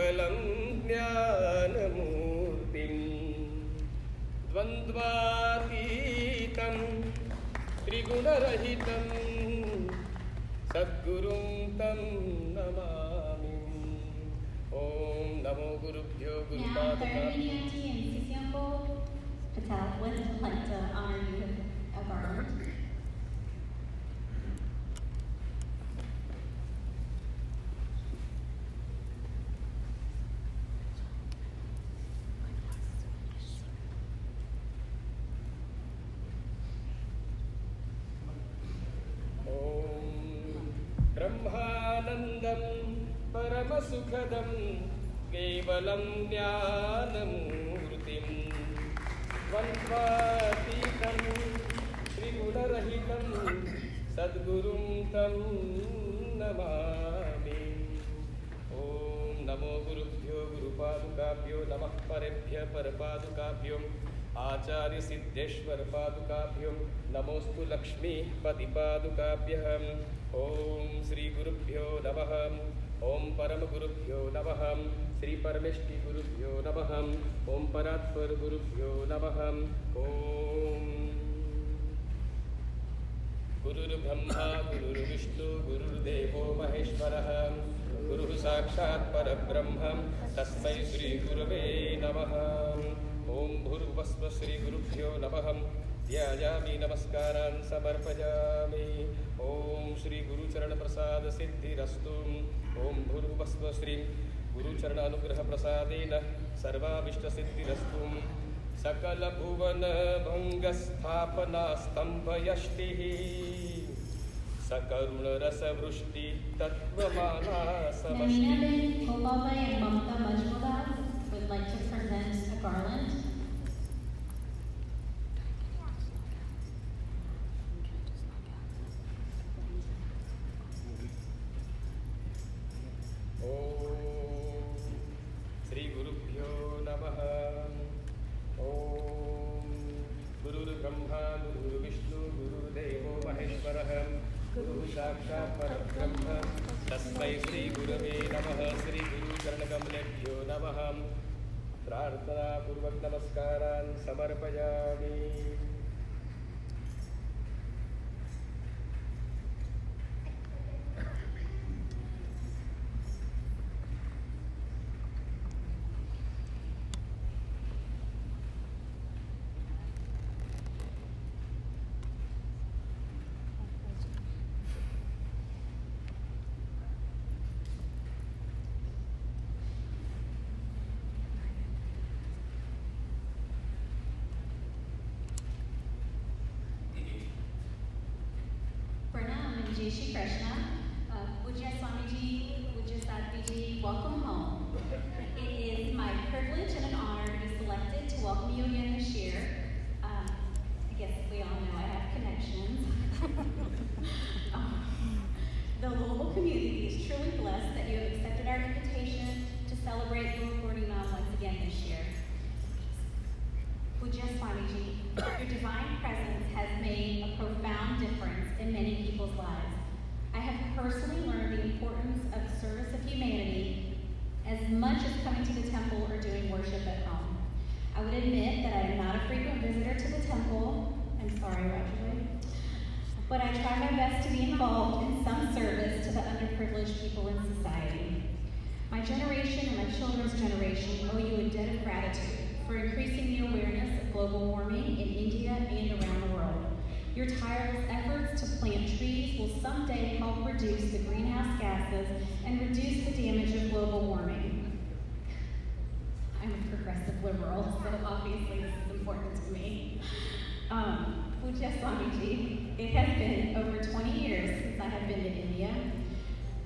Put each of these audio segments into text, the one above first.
केवलं ज्ञानमूर्तिं द्वन्द्वातीतं त्रिगुणरहितं सद्गुरुं तं नमामि। ओम नमो गुरुभ्यो गुरुपादुकाभ्यो। Patel would like to honor you with a garland. ब्रह्मानन्दं परमसुखदं केवलं ज्ञानमूर्तिं द्वन्द्वातीतं त्रिगुणरहितं सद्गुरुं तं नमामि। ॐ नमो गुरुभ्यो गुरुपादुकाभ्यो नमः परेभ्यः परपादुकाभ्यो आचार्य सिद्धेश्वर पादुकाभ्यो नमोस्तु लक्ष्मीपति पादुकाभ्यः। ओम श्री गुरुभ्यो नमः। ओम परम गुरुभ्यो नमः। श्री परमेष्टि गुरुभ्यो नमः। ओम परात्पर गुरुभ्यो नमः। ओम गुरुर्ब्रह्मा गुरुर्विष्णु गुरुर्देवो महेश्वरः गुरुः साक्षात् परब्रह्म तस्मै श्री गुरवे नमः। ओम भूर्भुवस्व श्री गुरुभ्यो नमः। ध्यायामि नमस्कारान् समर्पयामि। ओम श्री गुरुचरण प्रसाद सिद्धिरस्तु। ओम भूर्भुवस्व श्री गुरुचरण अनुग्रह प्रसादेन सर्वाभीष्ट सिद्धिरस्तु। सकल भुवन भंग स्थापना स्तंभयष्टिः सकरुण रस वृष्टि तत्वमाला समष्टि। Would like to present a garland. Shri गुरुभ्यो नमः। ओम गुरुर्ब्रह्मा गुरुर्विष्णु गुरुर्देवो महेश्वरः गुरुः साक्षात् परब्रह्म तस्मै श्री गुरवे नमः। श्री गुरुचरणकमलेभ्यो नमः। प्रार्थना पूर्वक नमस्कारान् समर्पयामि। Jai Shri Krishna, Pujya Swami Chidanand, welcome home. It is my privilege and an honor to be selected to welcome you again this year. I guess we all know I have connections. The local community is truly blessed that you have accepted our invitation to celebrate Purnima once again this year. Pujya Swamiji, your divine presence has made a profound difference in many people's lives. I have personally learned the importance of the service of humanity as much as coming to the temple or doing worship at home. I would admit that I am not a frequent visitor to the temple. I'm sorry, Roger. But I try my best to be involved in some service to the underprivileged people in society. My generation and my children's generation owe you a debt of gratitude for increasing the awareness of global warming in India and around the world. Your tireless efforts to plant trees will someday help reduce the greenhouse gases and reduce the damage of global warming. I'm a progressive liberal, so obviously this is important to me. Pujya Swamiji, it has been over 20 years since I have been to India.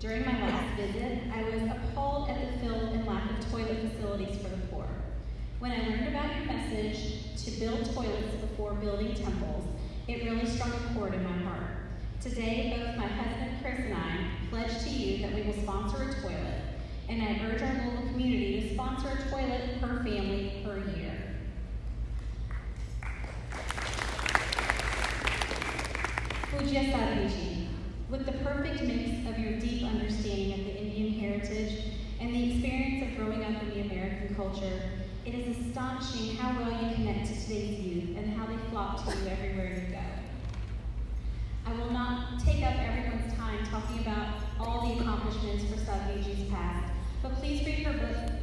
During my last visit, I was appalled at the filth and lack of toilet facilities for the poor. When I learned about your message to build toilets before building temples, it really struck a chord in my heart. Today, both my husband Chris and I pledge to you that we will sponsor a toilet, and I urge our local community to sponsor a toilet per family per year. Pujya Sadhvi, with the perfect mix of your deep understanding of the Indian heritage and the experience of growing down from the American culture, it is astonishing how well you connect to today's youth and how they flock to you everywhere you go. I will not take up everyone's time talking about all the accomplishments for Sadhviji's past, but please read her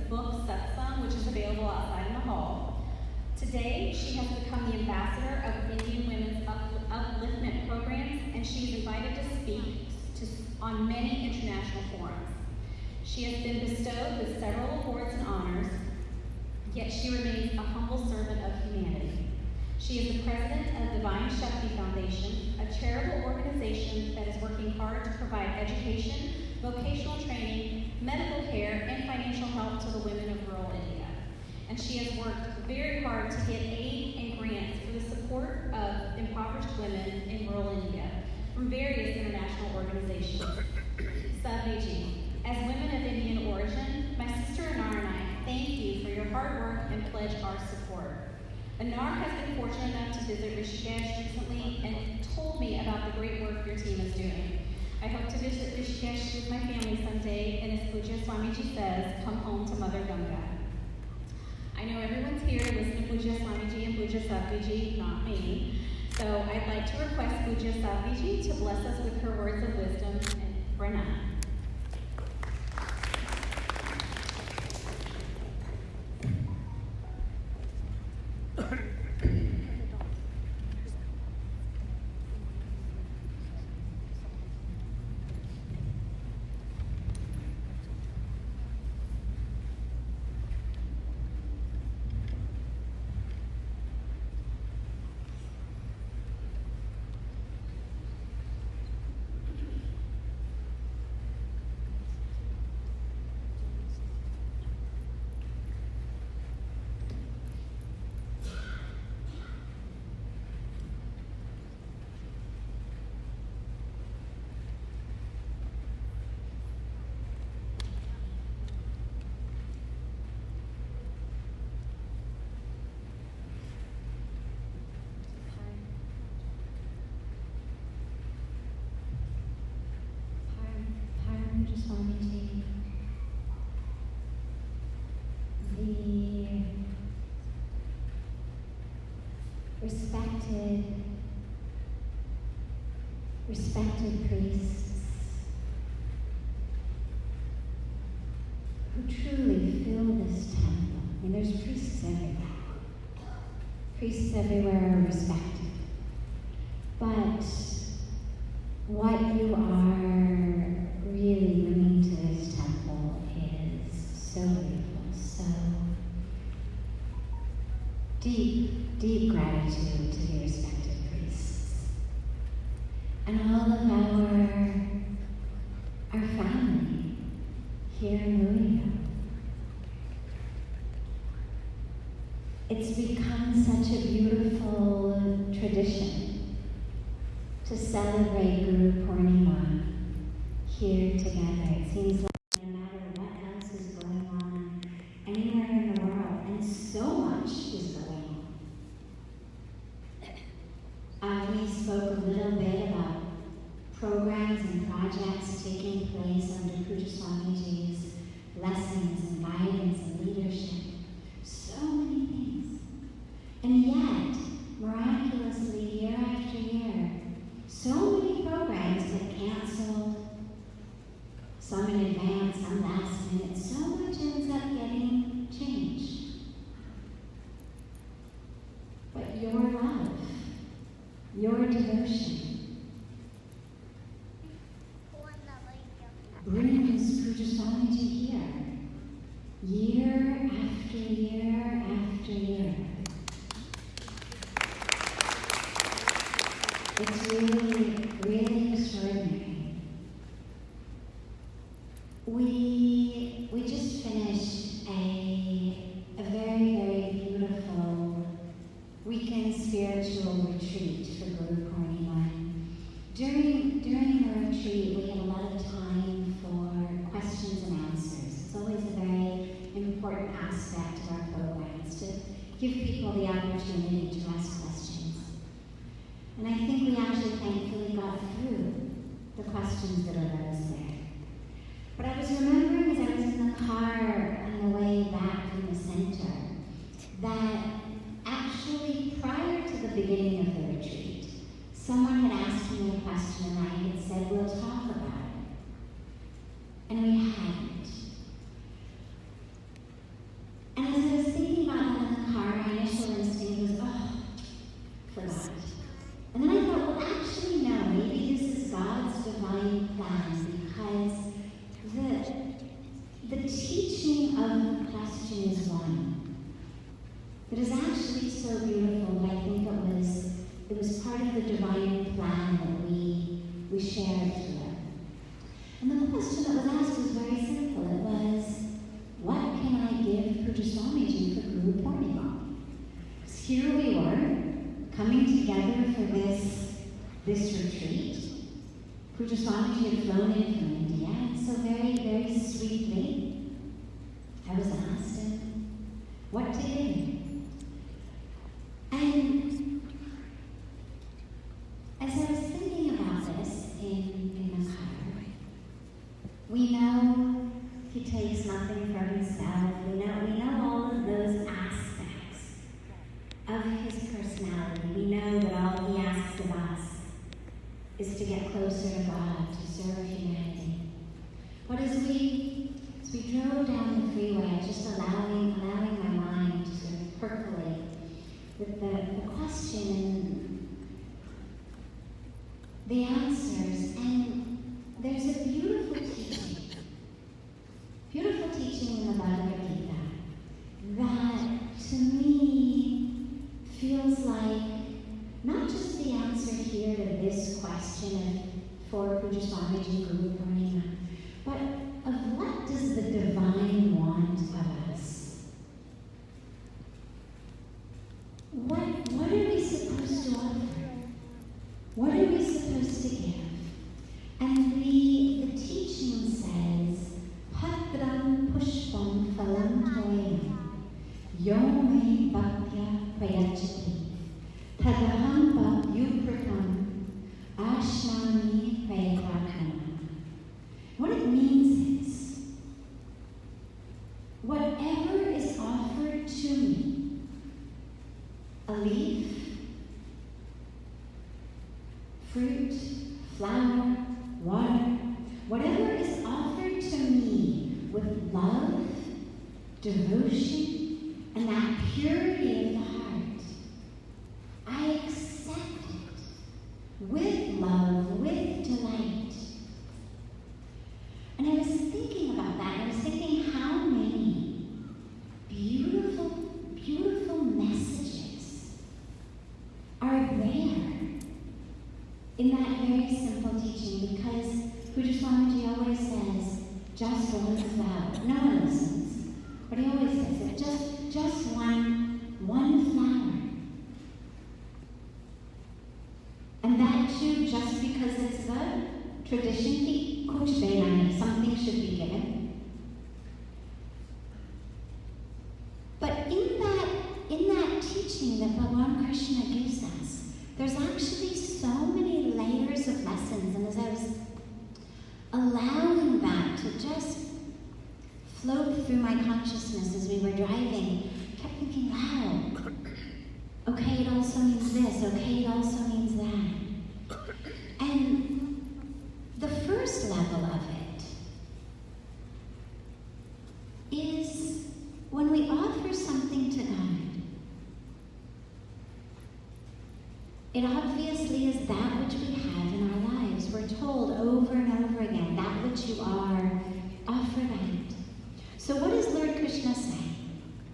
book Satsang, which is available outside in the hall. Today, she has become the ambassador of Indian women's upliftment programs, and she is invited to speak on many international forums. She has been bestowed with several awards and honors, yet she remains a humble servant of humanity. She is the president of Divine Shakti Foundation, a charitable organization that is working hard to provide education, vocational training, medical care, and financial help to the women of rural India. And she has worked very hard to get aid and grants for the support of impoverished women in rural India from various international organizations. Sadhviji, as women of Indian origin, my sister Anar and I thank you for your hard work and pledge our support. Anar has been fortunate enough to visit Rishikesh recently and told me about the great work your team is doing. I hope to visit Rishikesh with my family someday, and as Pujya Swami Chidanand says, come home to Mother Ganga. I know everyone's here to listen to Pujya Swamiji and Pujya Sadhviji, not me. So I'd like to request Pujya Sadhviji to bless us with her words of wisdom and pranam. Swamiji, the respected priests who truly fill this temple. I mean, there's priests everywhere. Priests everywhere are respected. But what you are really bringing to this temple is so beautiful, so deep, deep gratitude to the respected priests and all of our family here in Louisville. It's become such a beautiful tradition to celebrate Guru Purnima here together. It seems like no matter what else is going on anywhere in the world, and so much is going on. We spoke a little bit about programs and projects taking place under Pujya Swamiji's lessons and guidance and leadership. So many things. And yet, miraculously, year after year, so many programs get canceled, some in advance, some last minute. So much ends up getting changed. But your love, your devotion, brings Pujya Swamiji here, year after year after year. It's really, really extraordinary. We just finished a very, very beautiful weekend spiritual retreat for Guru Purnima. During the retreat, we had a lot of time for questions and answers. It's always a very important aspect of our programs to give people the opportunity to ask questions. And I think we actually thankfully got through the questions that arose there. But I was remembering as I was in the car on the way that actually prior to the beginning of the retreat, someone had asked me a question and I had said, we'll talk about it. And we hadn't. And as I was thinking about that in the car, my initial instinct was, oh, forgot. And then I thought, well, actually, no, maybe this is God's divine plan, because the teaching of the question is one. It is actually so beautiful that I think it was part of the divine plan that we shared here. And the question that was asked was very simple. It was, what can I give Pujya Swamiji for Guru Purnima? Because here we were, coming together for this retreat. Pujya Swamiji had flown in from India, and so very, very sweetly, I was asked what to give him. And as I was thinking about this in the car, we know he takes nothing for himself. We know all of those aspects of his personality. We know that all he asks of us is to get closer to God, to serve humanity. But as we drove down the freeway, I was just allowing my mind to sort of percolate with the question and the answers. And there's a beautiful teaching in the Bhagawati that to me feels like not just the answer here to this question for Pujya Swamiji Guru Purnima, but of what does the divine want of us? What are we supposed to offer? What are we supposed to give? And the teaching says, Bhadram pushpam phalam toyam yome bhaktya prayachati tadaham bhakyupratam ashnami prayakrakana. What it means is, whatever is offered to me, a leaf, fruit, flower, water, whatever is offered to me with love, devotion, and that purity of the heart, I accept it with love, with delight. And I was thinking about that, and I was thinking how many beautiful, beautiful messages are there in that very simple teaching, because Pujya Swamiji always says, just one flower. No one listens, but he always says it, just one flower. And that too, just because it's the tradition, something should be given. But in that teaching that Bhagavan Krishna gives us, there's actually so many layers of lessons. And as I was allowing that to just float through my consciousness as we were driving, I kept thinking, wow, okay, it also means this, okay, it also means that. And the first level of it is when we offer something to God, it obviously is that which we have in our lives. We're told over and over again, that which you are, offer that. So what does Lord Krishna say?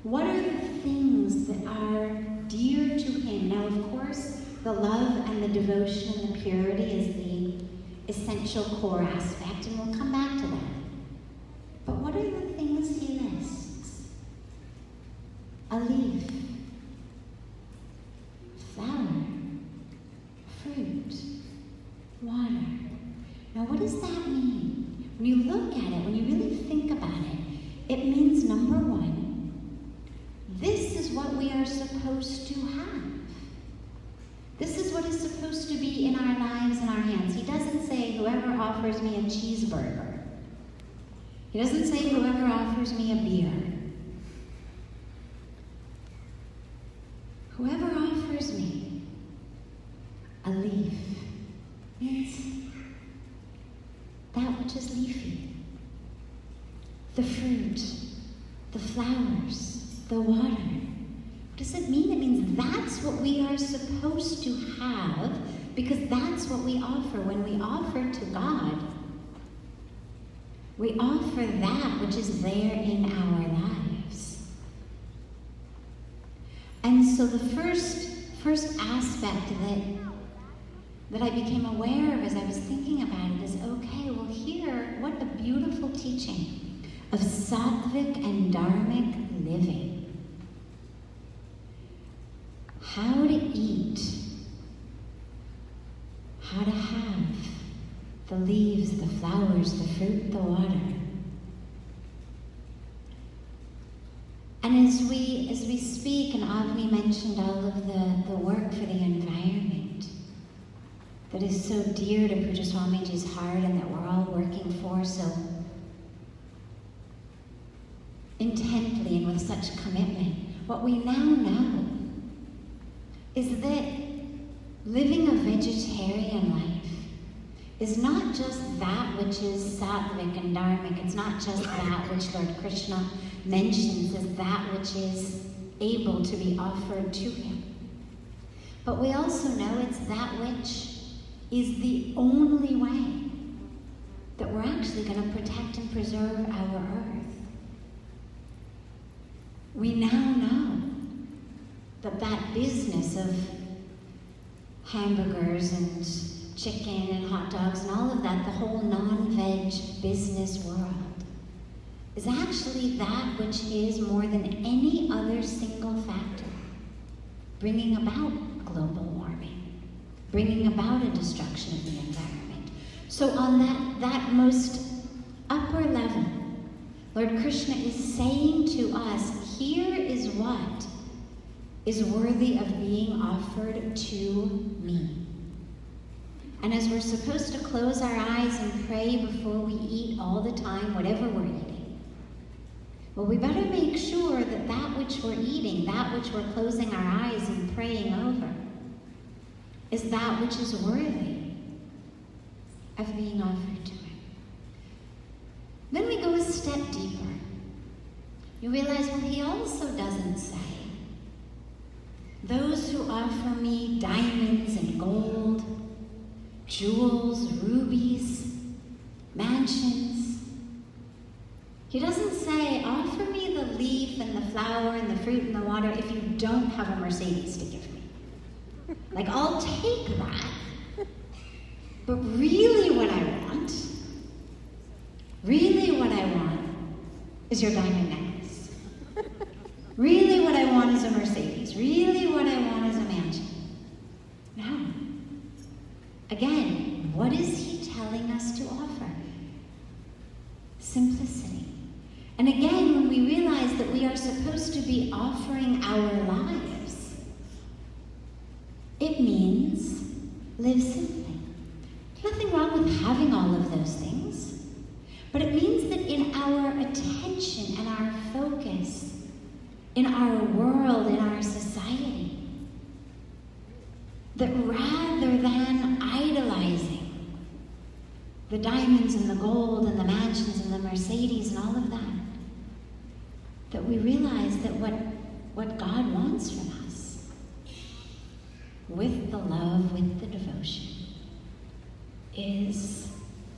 What are the things that are dear to him? Now, of course, the love and the devotion and the purity is the essential core aspect, and we'll come back to that. But what are the things he lists? A leaf, flower, fruit, water. Now what does that mean? When you look at it, when you really think about it, it means number one, this is what we are supposed to have. This is what is supposed to be in our lives and our hands. He doesn't say, whoever offers me a cheeseburger. He doesn't say, whoever offers me a beer. means that which is leafy. The fruit, the flowers, the water. What does it mean? It means that's what we are supposed to have, because that's what we offer. When we offer to God, we offer that which is there in our lives. And so the first aspect that I became aware of as I was thinking about it is, okay, well here, what a beautiful teaching of Sadhvic and Dharmic living. How to eat, how to have the leaves, the flowers, the fruit, the water. And as we speak, and Agni mentioned all of the work for the environment that is so dear to Pujya Swamiji's heart and that we're all working for so intently and with such commitment, what we now know is that living a vegetarian life is not just that which is sattvic and dharmic. It's not just that which Lord Krishna mentions as that which is able to be offered to him. But we also know it's that which is the only way that we're actually going to protect and preserve our earth. We now know that business of hamburgers and chicken and hot dogs and all of that, the whole non-veg business world, is actually that which is more than any other single factor bringing about global warming, bringing about a destruction of the environment. So on that most upper level, Lord Krishna is saying to us, here is what is worthy of being offered to me. And as we're supposed to close our eyes and pray before we eat all the time, whatever we're eating, well, we better make sure that that which we're eating, that which we're closing our eyes and praying over, is that which is worthy of being offered to him. Then we go a step deeper. You realize, well, he also doesn't say, those who offer me diamonds and gold, jewels, rubies, mansions. He doesn't say, offer me the leaf and the flower and the fruit and the water if you don't have a Mercedes to give me. Like, I'll take that. But really what I want is your diamond necklace. Really what I want is a Mercedes. Really what I want is a mansion. No. Again, what is he telling us to offer? Simplicity. And again, when we realize that we are supposed to be offering our lives, it means live simply. There's nothing wrong with having all of those things, but it means that in our attention and our focus, in our world, in our society, that rather than idolizing the diamonds and the gold and the mansions and the Mercedes and all of that, that we realize that what God wants from us, with the love, with the devotion, is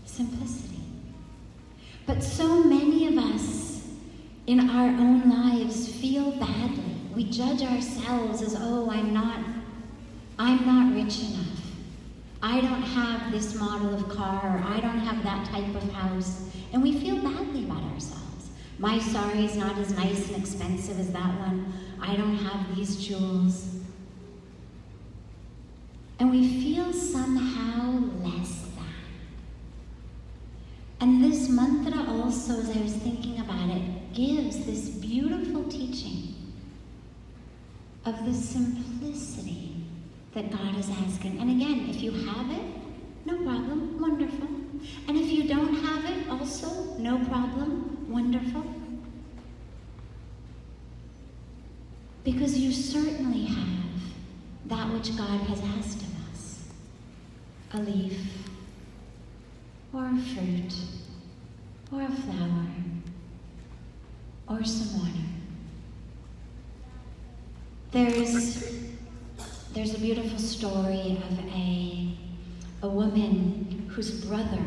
simplicity. But so many of us in our own lives feel badly. We judge ourselves as, oh, I'm not rich enough. I don't have this model of car, or I don't have that type of house. And we feel badly about ourselves. My sari's not as nice and expensive as that one. I don't have these jewels. And we feel somehow less than. And this mantra also, as I was thinking about it, gives this beautiful teaching of the simplicity that God is asking. And again, if you have it, no problem, wonderful. And if you don't have it, also, no problem, wonderful. Because you certainly have that which God has asked of us, a leaf, or a fruit, or a flower, or some water. There's a beautiful story of a woman whose brother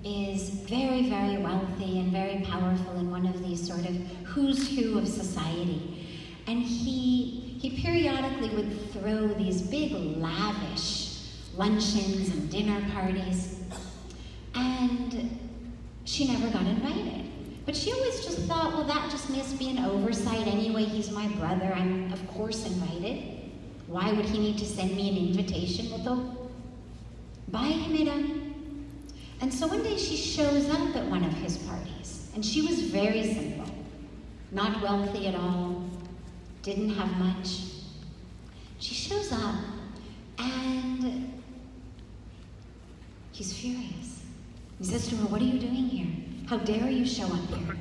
is very, very wealthy and very powerful in one of these sort of who's who of society. And he periodically would throw these big lavish luncheons and dinner parties, and she never got invited. But she always just thought, well, that just must be an oversight anyway. He's my brother. I'm, of course, invited. Why would he need to send me an invitation? Well, though, bye, And so one day she shows up at one of his parties, and she was very simple, not wealthy at all, didn't have much. She shows up, and he's furious. He says to her, "What are you doing here? How dare you show up here?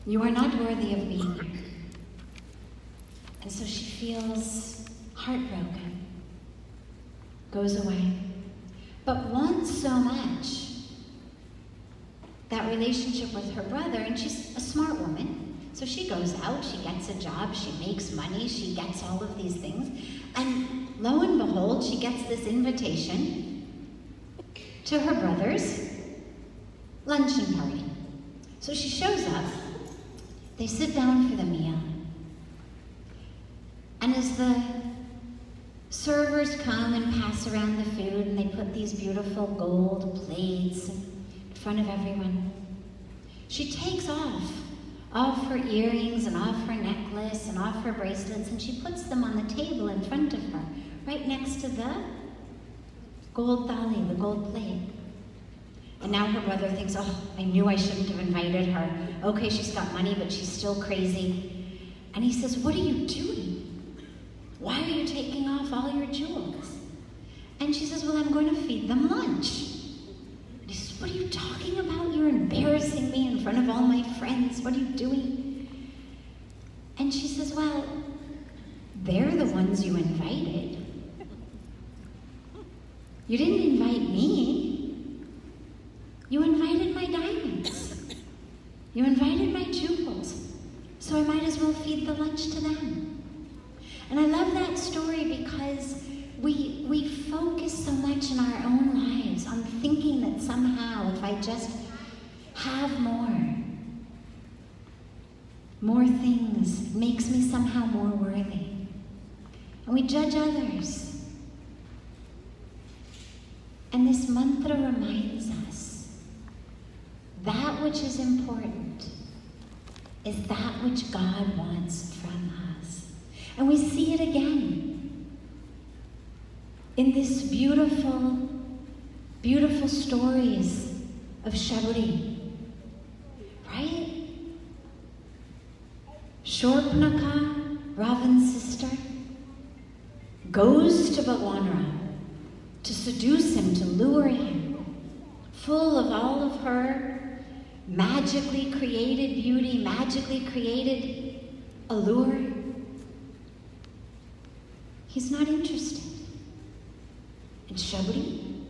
You are not worthy of being here." And so she feels heartbroken, goes away, but wants so much that relationship with her brother, and she's a smart woman. So she goes out, she gets a job, she makes money, she gets all of these things, and lo and behold, she gets this invitation to her brother's luncheon party. So she shows up, they sit down for the meal, and as the servers come and pass around the food, and they put these beautiful gold plates in front of everyone, she takes off her earrings and off her necklace and off her bracelets, and she puts them on the table in front of her, right next to the gold thali, the gold plate. And now her brother thinks, oh, I knew I shouldn't have invited her. Okay, she's got money, but she's still crazy. And he says, what are you doing? Why are you taking off all your jewels? And she says, well, I'm going to feed them lunch. And he says, what are you talking about? You're embarrassing me in front of all my friends. What are you doing? And she says, well, they're the ones you invited. You didn't invite me. You invited my diamonds. You invited my jewels. So I might as well feed the lunch to them. And I love that story because we focus so much in our own lives on thinking that somehow if I just have more things makes me somehow more worthy. And we judge others. And this mantra reminds us that which is important is that which God wants from us. And we see it again in these beautiful, beautiful stories of Sadhvi, right? Shorpanaka, Ravan's sister, goes to Bhagwan to seduce him, to lure him, full of all of her magically created beauty, magically created allure. He's not interested. And Sadhvi,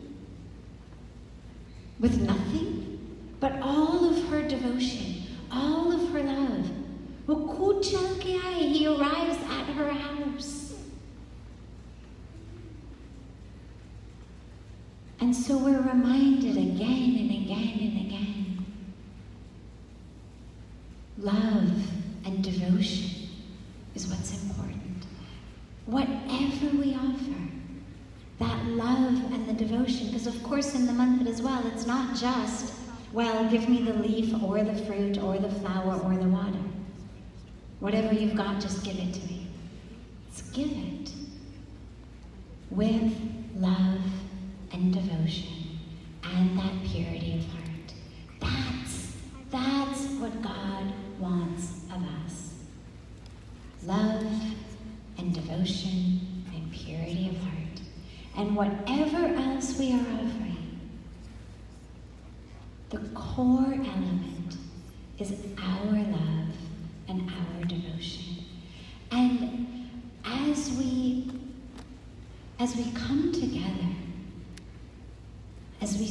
with nothing but all of her devotion, all of her love, he arrives at her house. And so we're reminded again and again and again, love and devotion is what's important. Whatever we offer, that love and the devotion, because of course in the mantra as well, it's not just, well, give me the leaf or the fruit or the flower or the water. Whatever you've got, just give it to me. Let's give it with love and devotion and that purity of heart. That's what God wants of us. Love and devotion and purity of heart. And whatever else we are offering, the core element is our love and our devotion. And as we come together as we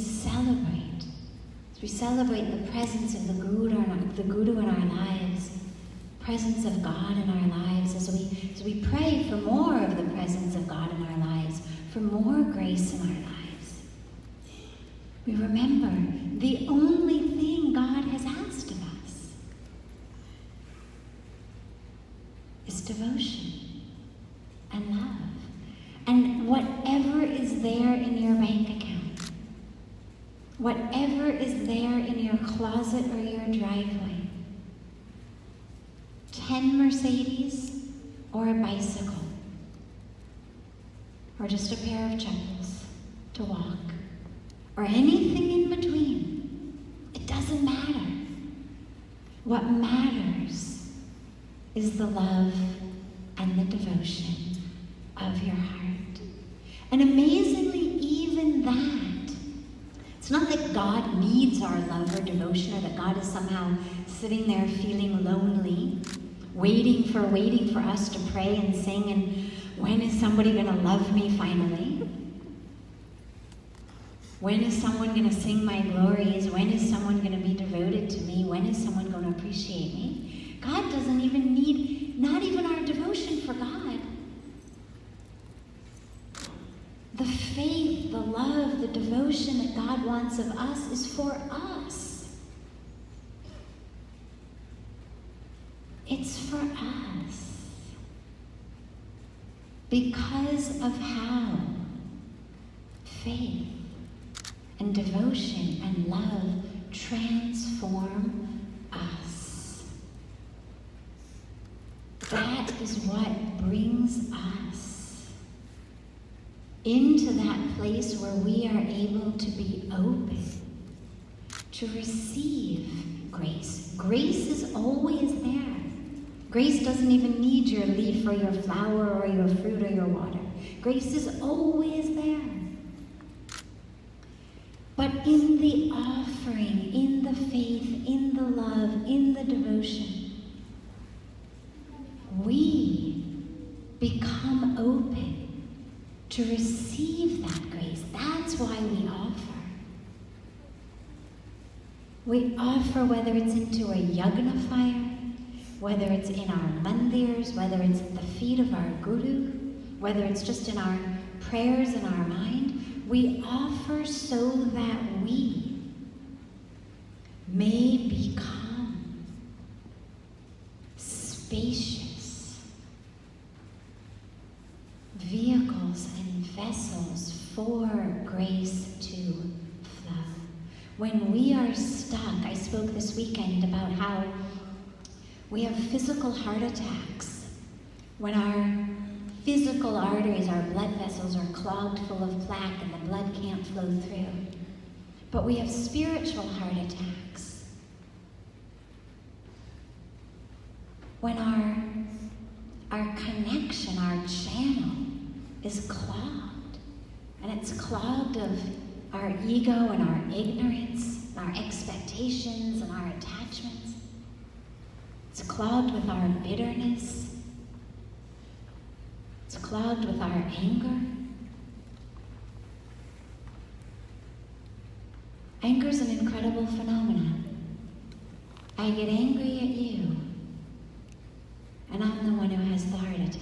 celebrate the presence of the Guru in our lives, presence of God in our lives, as we pray for more of the presence of God in our lives, for more grace in our lives, we remember the only thing God has asked of us is devotion and love. And whatever is there in your bank account, whatever is there in your closet or your driveway, 10 Mercedes or a bicycle, or just a pair of chapels to walk, or anything in between, it doesn't matter. What matters is the love and the devotion of your heart. And amazingly, even that, it's not that God needs our love or devotion, or that God is somehow sitting there feeling lonely, waiting for us to pray and sing, and when is somebody going to love me finally? When is someone going to sing my glories? When is someone going to be devoted to me? When is someone going to appreciate me? God doesn't even need, not even our devotion for God. The faith, the love, the devotion that God wants of us is for us. It's for us. Because of how faith and devotion and love transform us. That is what brings us into that place where we are able to be open to receive grace. Grace is always there. Grace doesn't even need your leaf or your flower or your fruit or your water. Grace is always there. But in the offering, in the faith, in the love, in the devotion, we become open to receive that grace. That's why we offer. We offer whether it's into a yagna fire, whether it's in our mandirs, whether it's at the feet of our Guru, whether it's just in our prayers in our mind. We offer so that we may become spacious vehicles and vessels for grace to flow. When we are stuck, I spoke this weekend about how we have physical heart attacks when our physical arteries, our blood vessels are clogged full of plaque and the blood can't flow through. But we have spiritual heart attacks when our connection, our channel is clogged. And it's clogged of our ego and our ignorance, and our expectations and our attachments. It's clogged with our bitterness. It's clogged with our anger. Anger is an incredible phenomenon. I get angry at you, and I'm the one who has the heart attack.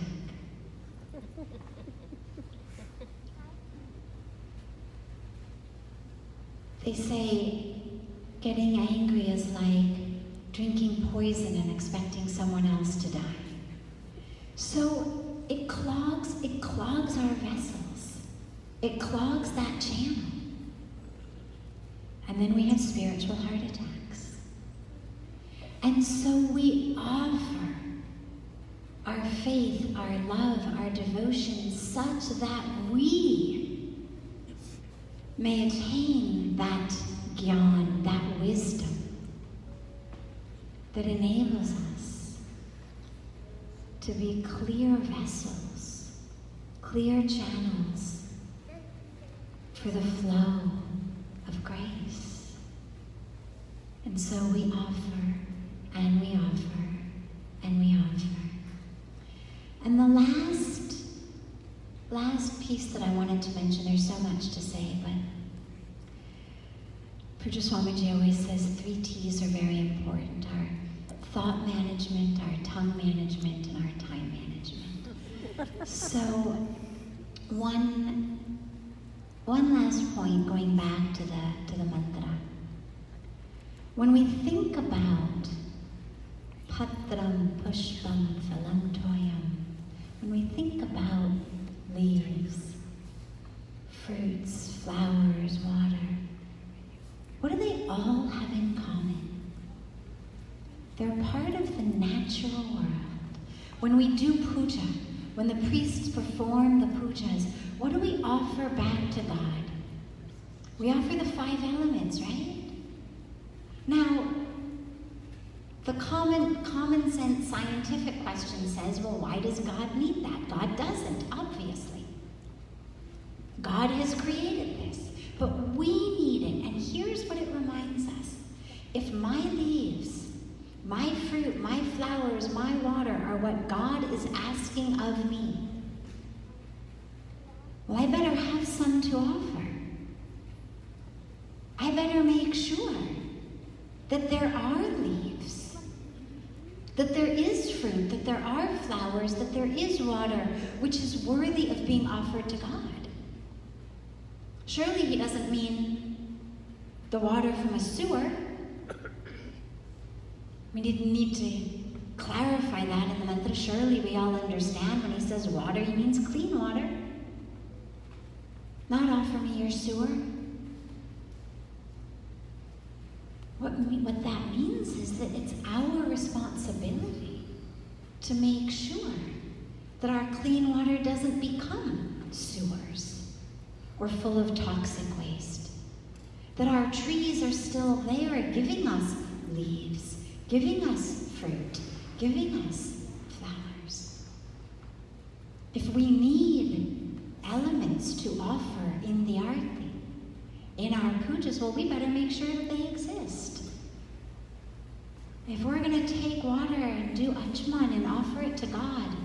They say getting angry is like drinking poison and expecting someone else to die. So it clogs our vessels. It clogs that channel. And then we have spiritual heart attacks. And so we offer our faith, our love, our devotion such that we may attain that gyan, that wisdom that enables us to be clear vessels, clear channels for the flow of grace. And so we offer, and we offer, and we offer. And the last piece that I wanted to mention, there's so much to say, but Pujya Swamiji always says 3 T's are very important: our thought management, our tongue management, and our time management. So, one last point, going back to the mantra. When we think about patram pushpam phalam toyam, when we think about leaves, fruits, flowers, water, what do they all have in common? They're part of the natural world. When we do puja, when the priests perform the pujas, what do we offer back to God? We offer the 5 elements, right? Now, the common sense scientific question says, well, why does God need that? God doesn't, obviously. God has created this, but we need it. And here's what it reminds us. If my leaves, my fruit, my flowers, my water are what God is asking of me, well, I better have some to offer. I better make sure that there are leaves, that there is fruit, that there are flowers, that there is water, which is worthy of being offered to God. Surely he doesn't mean the water from a sewer. We didn't need to clarify that in the mantra. Surely we all understand when he says water, he means clean water. Not offer me your sewer. What that means is that it's our responsibility to make sure that our clean water doesn't become sewers or full of toxic waste. That our trees are still there giving us leaves, giving us fruit, giving us flowers. If we need elements to offer in the arti, in our pujas, well, we better make sure that they exist. If we're going to take water and do achman and offer it to God,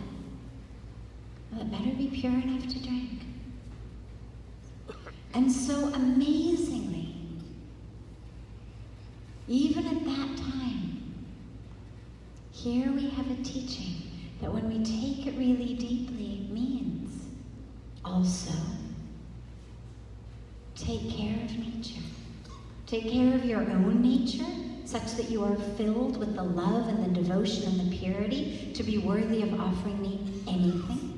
well, it better be pure enough to drink. And so amazingly, even at that time, here we have a teaching that when we take it really deeply, it means also take care of nature. Take care of your own nature, such that you are filled with the love and the devotion and the purity to be worthy of offering me anything.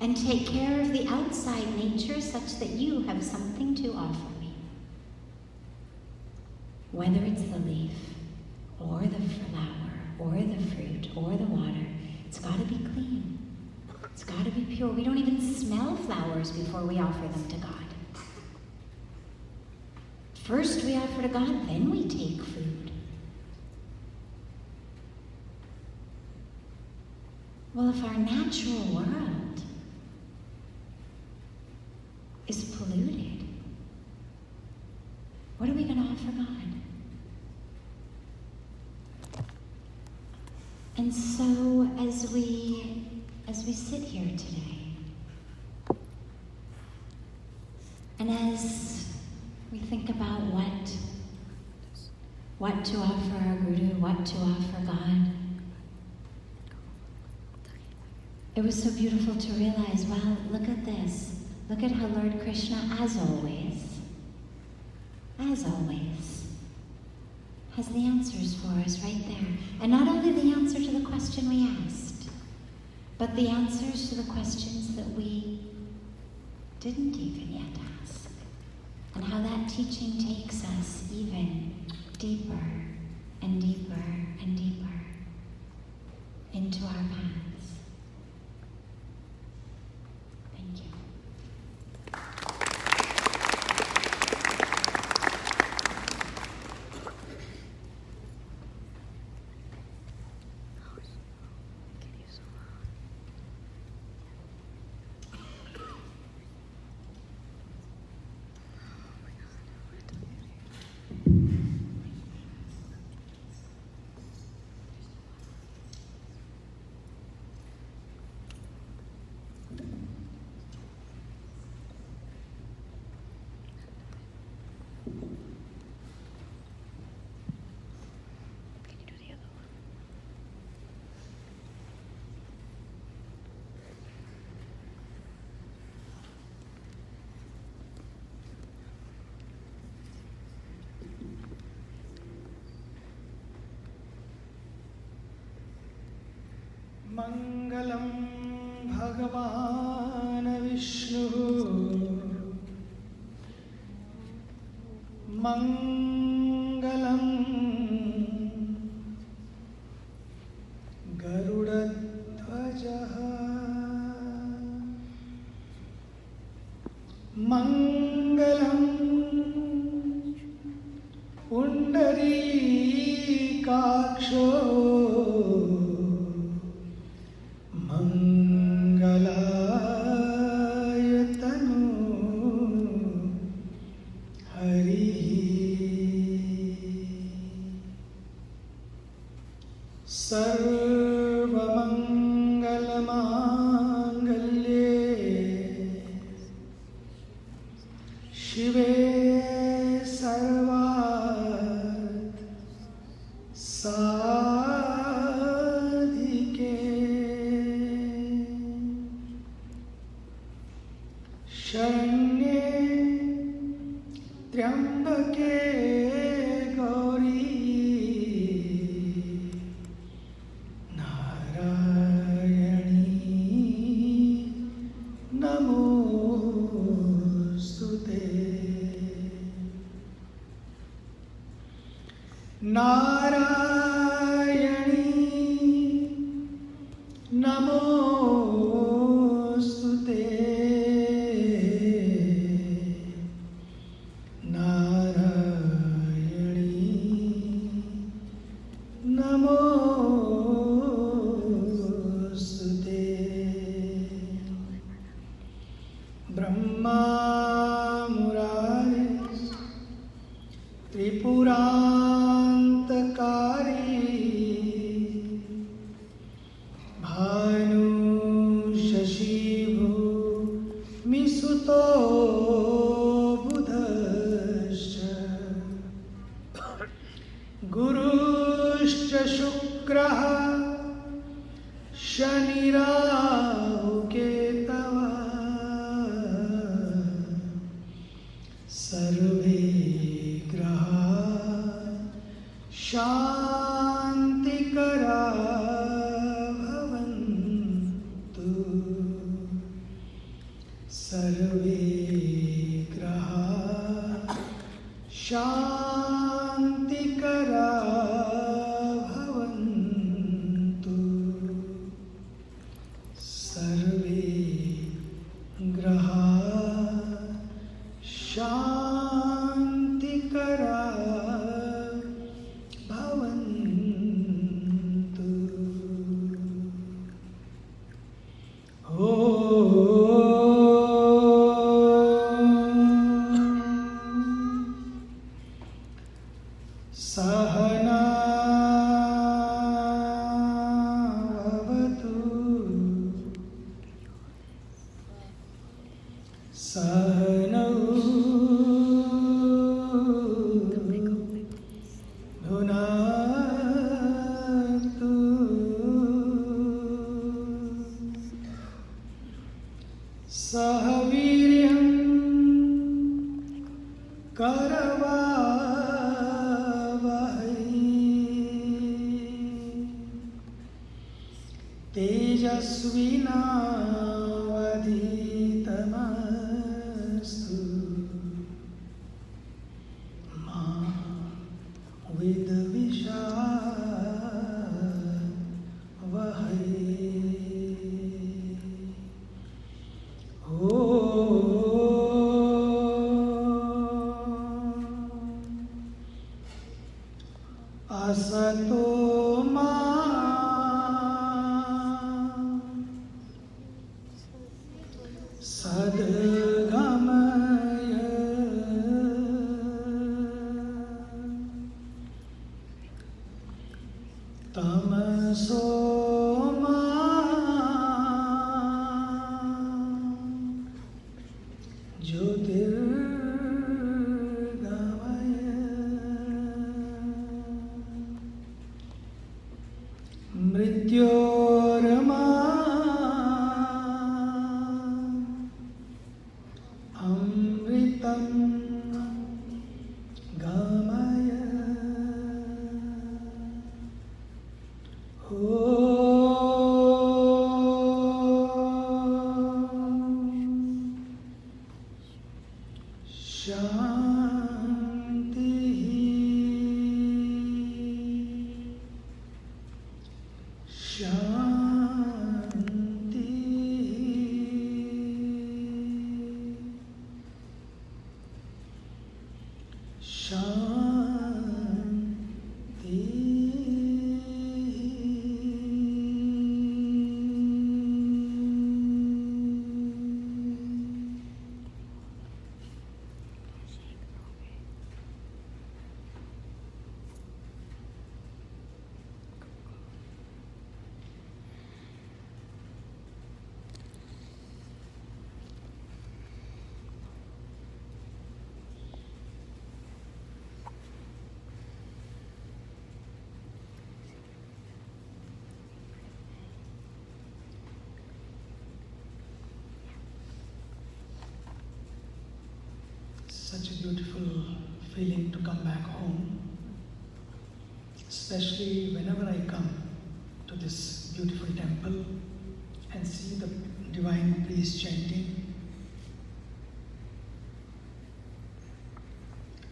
And take care of the outside nature, such that you have something to offer me. Whether it's the leaf, or the flower, or the fruit, or the water, it's got to be clean. It's got to be pure. We don't even smell flowers before we offer them to God. First we offer to God, then we take food. Well, if our natural world is polluted, what are we going to offer God? And so as we sit here today, and as we think about what to offer our Guru, what to offer God, it was so beautiful to realize, well, look at this. Look at how Lord Krishna, as always, has the answers for us right there. And not only the answer to the question we asked, but the answers to the questions that we didn't even yet ask. And how that teaching takes us even deeper and deeper and deeper into our paths. Thank you. मङ्गलं भगवान् विष्णुः मङ्गलं गरुडध्वजः मङ्गलं पुण्डरीकाक्षो मङ्गलाय तनु हरिः सर्वमङ्गलमाङ्गल्ये शिवे सर्वार्थ साधिके शरण्ये त्र्यम्बके गौरी नारायणी नमोस्तुते नारायणी नमोस्तुते नारायणी नमोस्तुते ब्रह्मा मुरारे त्रिपुरान्तकारी भानु शशिभूमिसुतो बुधश्च गुरुश्च शुक्रः शनिराहु केतवः सर्वे ग्रहा शान्तिकरा भवन्तु सर्वे ग्रहा शान्तिकरा भवन्तु सर्वे ग्रहा शान्तिकरा भवन्तु सहना भवतु सहनौ भुनक्तु सह वीर्यं करवावहै तेजस्विनावधीतमस्तु मा विद्विषावहै असतो मा सद्गमय तमसो मा ज्योतिर्गमय मृत्योर्मा अमृतं गमय ॐ Such a beautiful feeling to come back home, especially whenever I come to this beautiful temple and see the divine priest chanting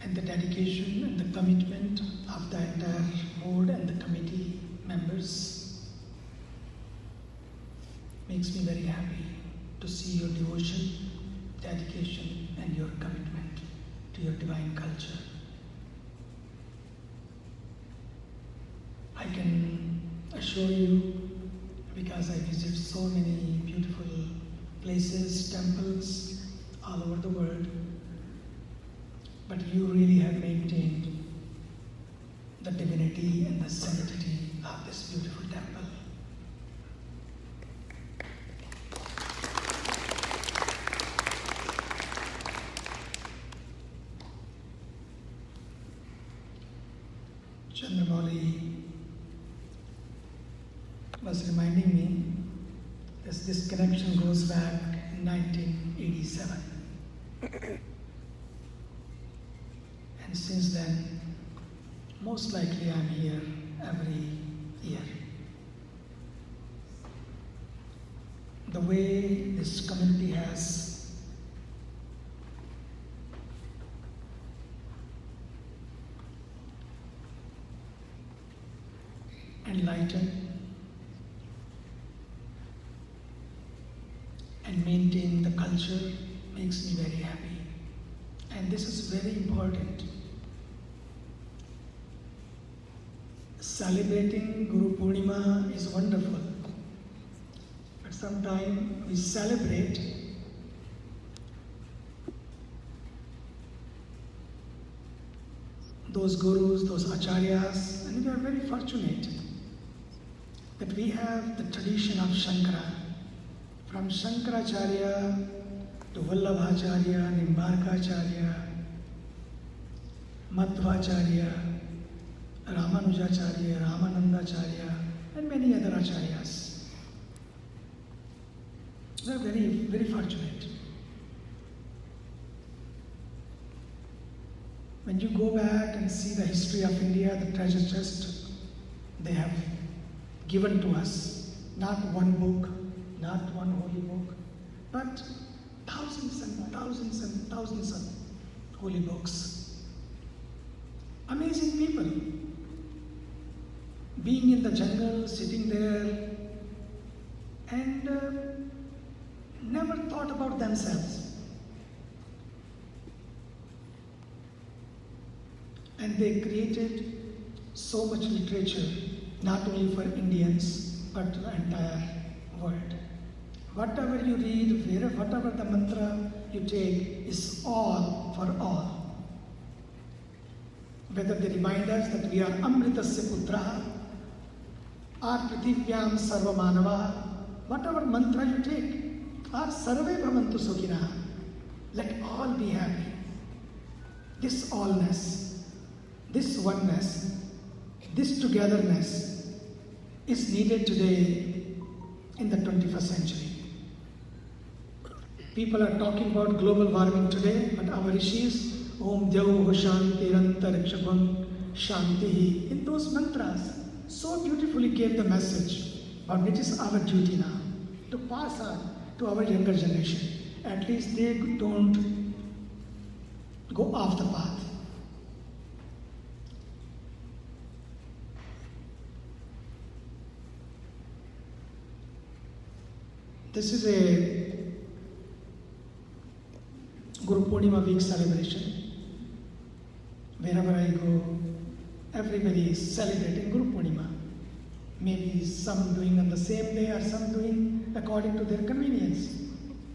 and the dedication and the commitment of the entire board and the committee members. Makes me very happy to see your devotion, dedication and your commitment to your divine culture. I can assure you, because I visit so many beautiful places, temples all over the world, but you really have maintained the divinity and the sanctity of this beautiful temple. Chandramauli was reminding me that this connection goes back in 1987. And since then, most likely I'm here every year. The way this community has enlightened and maintain the culture makes me very happy. And this is very important. Celebrating Guru Purnima is wonderful, but sometimes we celebrate those gurus, those acharyas, and we are very fortunate that we have the tradition of Shankara. From Shankaracharya to Vallabhacharya, Nimbarkacharya, Madhvacharya, Ramanujacharya, Ramanandacharya, and many other acharyas. We are very, very fortunate. When you go back and see the history of India, the treasure chest they have given to us, not one book, not one holy book, but thousands and thousands and thousands of holy books. Amazing people, being in the jungle, sitting there, and never thought about themselves. And they created so much literature, not only for Indians, but the entire world. Whatever you read, whatever the mantra you take is all for all. Whether they remind us that we are Amritasya Putraha, or Prithivyam Sarva Manava, whatever mantra you take, or Sarve Bhavantu Sukhinaha, let all be happy. This allness, this oneness, this togetherness is needed today in the 21st century. People are talking about global warming today, but our rishis, Om Dyau Shanti Rantarikshagam Shanti, in those mantras, so beautifully gave the message, but it is our duty now to pass on to our younger generation. At least they don't go off the path. This is a Guru Purnima week celebration. Wherever I go, everybody is celebrating Guru Purnima. Maybe some doing on the same day or some doing according to their convenience.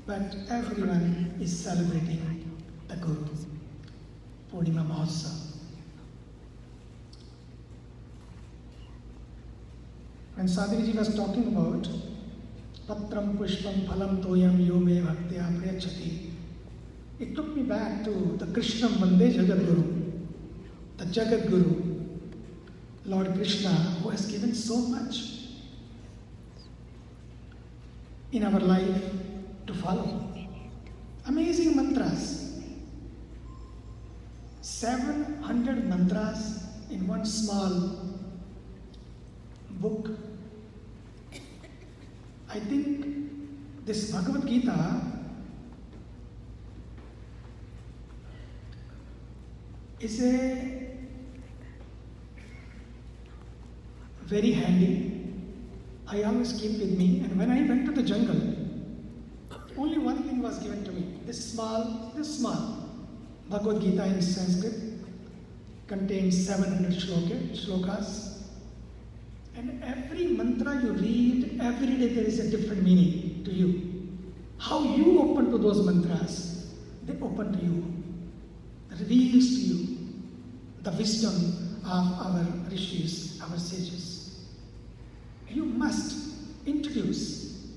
But everyone is celebrating the Guru Purnima Mahotsav. When Sadhvi ji was talking about Patram Pushpam Phalam Toyam Yome Bhaktya Priyachati, it took me back to the Krishnam Vande Jagat Guru, the Jagat Guru, Lord Krishna, who has given so much in our life to follow. Amazing mantras. 700 mantras in one small book. I think this Bhagavad Gita is a very handy. I always keep with me, and when I went to the jungle, only one thing was given to me. This small Bhagavad Gita in Sanskrit contains 700 shlokas. And every mantra you read, every day there is a different meaning to you. How you open to those mantras, they open to you, reveals to you the wisdom of our rishis, our sages. You must introduce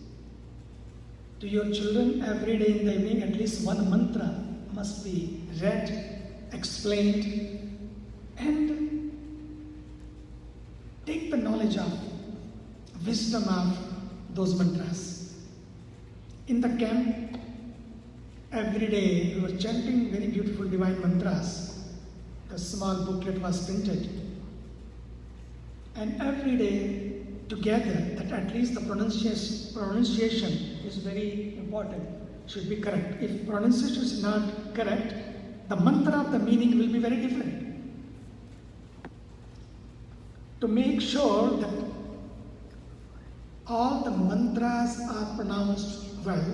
to your children every day in the evening at least one mantra must be read, explained, and take the knowledge of, wisdom of those mantras. In the camp, every day we were chanting very beautiful divine mantras. The small booklet was printed. And every day together, that at least the pronunciation is very important, should be correct. If pronunciation is not correct, the mantra of the meaning will be very different. To make sure that all the mantras are pronounced well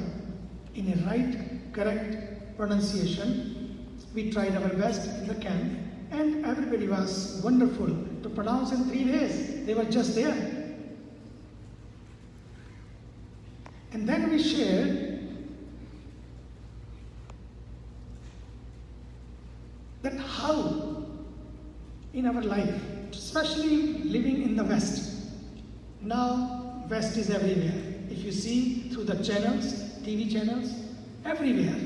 in a right, correct pronunciation, we tried our best in the camp, and everybody was wonderful to pronounce in 3 days. They were just there. And then we shared that how in our life, especially living in the West. Now, West is everywhere. If you see through the channels, TV channels, everywhere.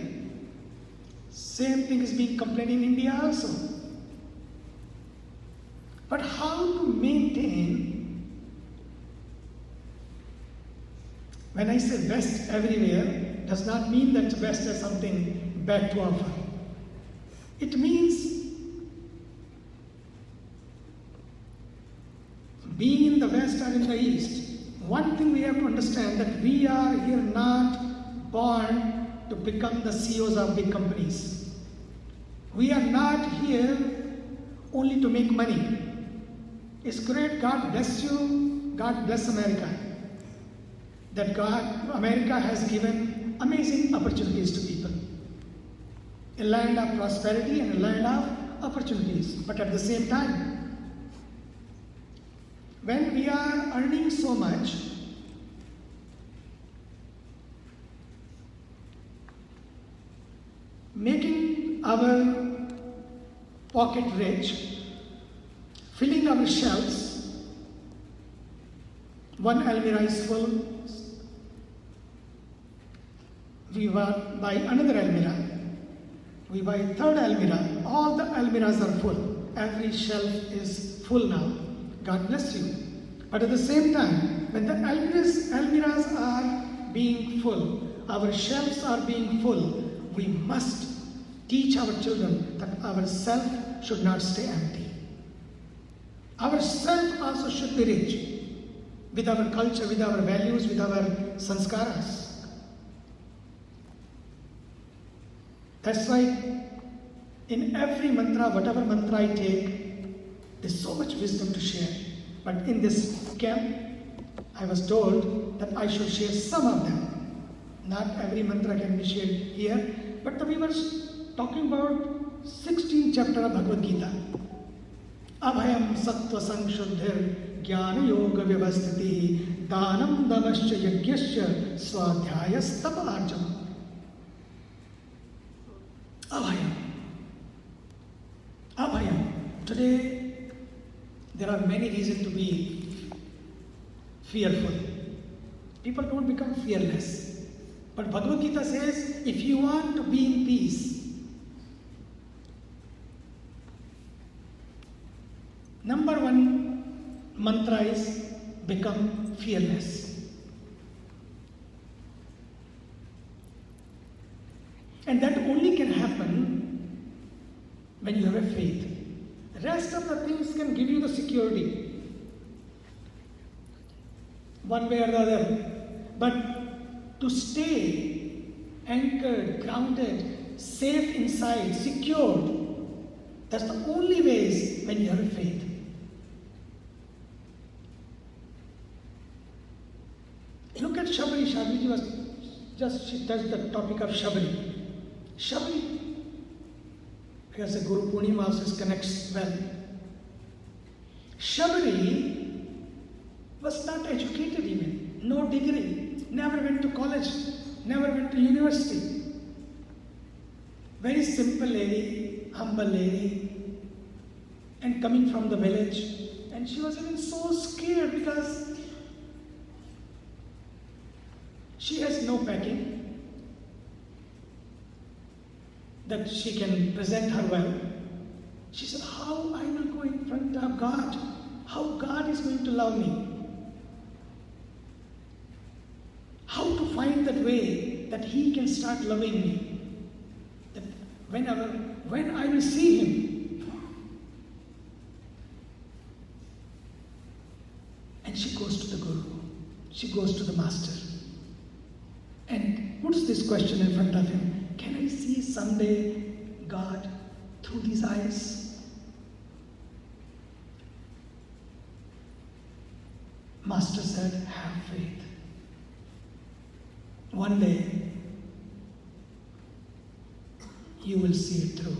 Same thing is being complained in India also. But how to maintain, when I say West everywhere, does not mean that West has something bad to offer. It means being in the West or in the East, one thing we have to understand that we are here not born to become the CEOs of big companies. We are not here only to make money. It's great, God bless you, God bless America. That America has given amazing opportunities to people. A land of prosperity and a land of opportunities. But at the same time, when we are earning so much, making our pocket rich, filling our shelves, one almirah is full, we buy another almirah, we buy a third almirah, all the almirahs are full, every shelf is full now. God bless you. But at the same time, when the almirahs are being full, our shelves are being full, we must teach our children that our self should not stay empty. Our self also should be rich with our culture, with our values, with our sanskaras. That's why in every mantra, whatever mantra I take, there's so much wisdom to share. But in this camp, I was told that I should share some of them. Not every mantra can be shared here, but we were talking about 16th chapter of Bhagavad Gita. Abhayam sattva sangshuddhir jnana yoga vyavasthiti danam damascha yajnascha swadhyayas tapa arjama. Abhayam. Abhayam. Today, there are many reasons to be fearful. People don't become fearless. But Bhagavad Gita says, if you want to be in peace, number one mantra is become fearless. And that only can happen when you have a faith. The rest of the things can give you the security, one way or the other. But to stay anchored, grounded, safe inside, secured, that's the only ways when you have a faith. Look at Shabri. Sadhvi was she touched the topic of Shabri. Shabri, because the Guru Purnima also connects well. Shabri was not educated even, no degree, never went to college, never went to university. Very simple lady, humble lady, and coming from the village. And she was even so scared because she has no backing that she can present her well. She said, how I will go in front of God? How God is going to love me? How to find that way that He can start loving me? That when I will see Him. And she goes to the Guru. She goes to the Master. And puts this question in front of him. Can I see someday God through these eyes? Master said, have faith. One day, you will see it through.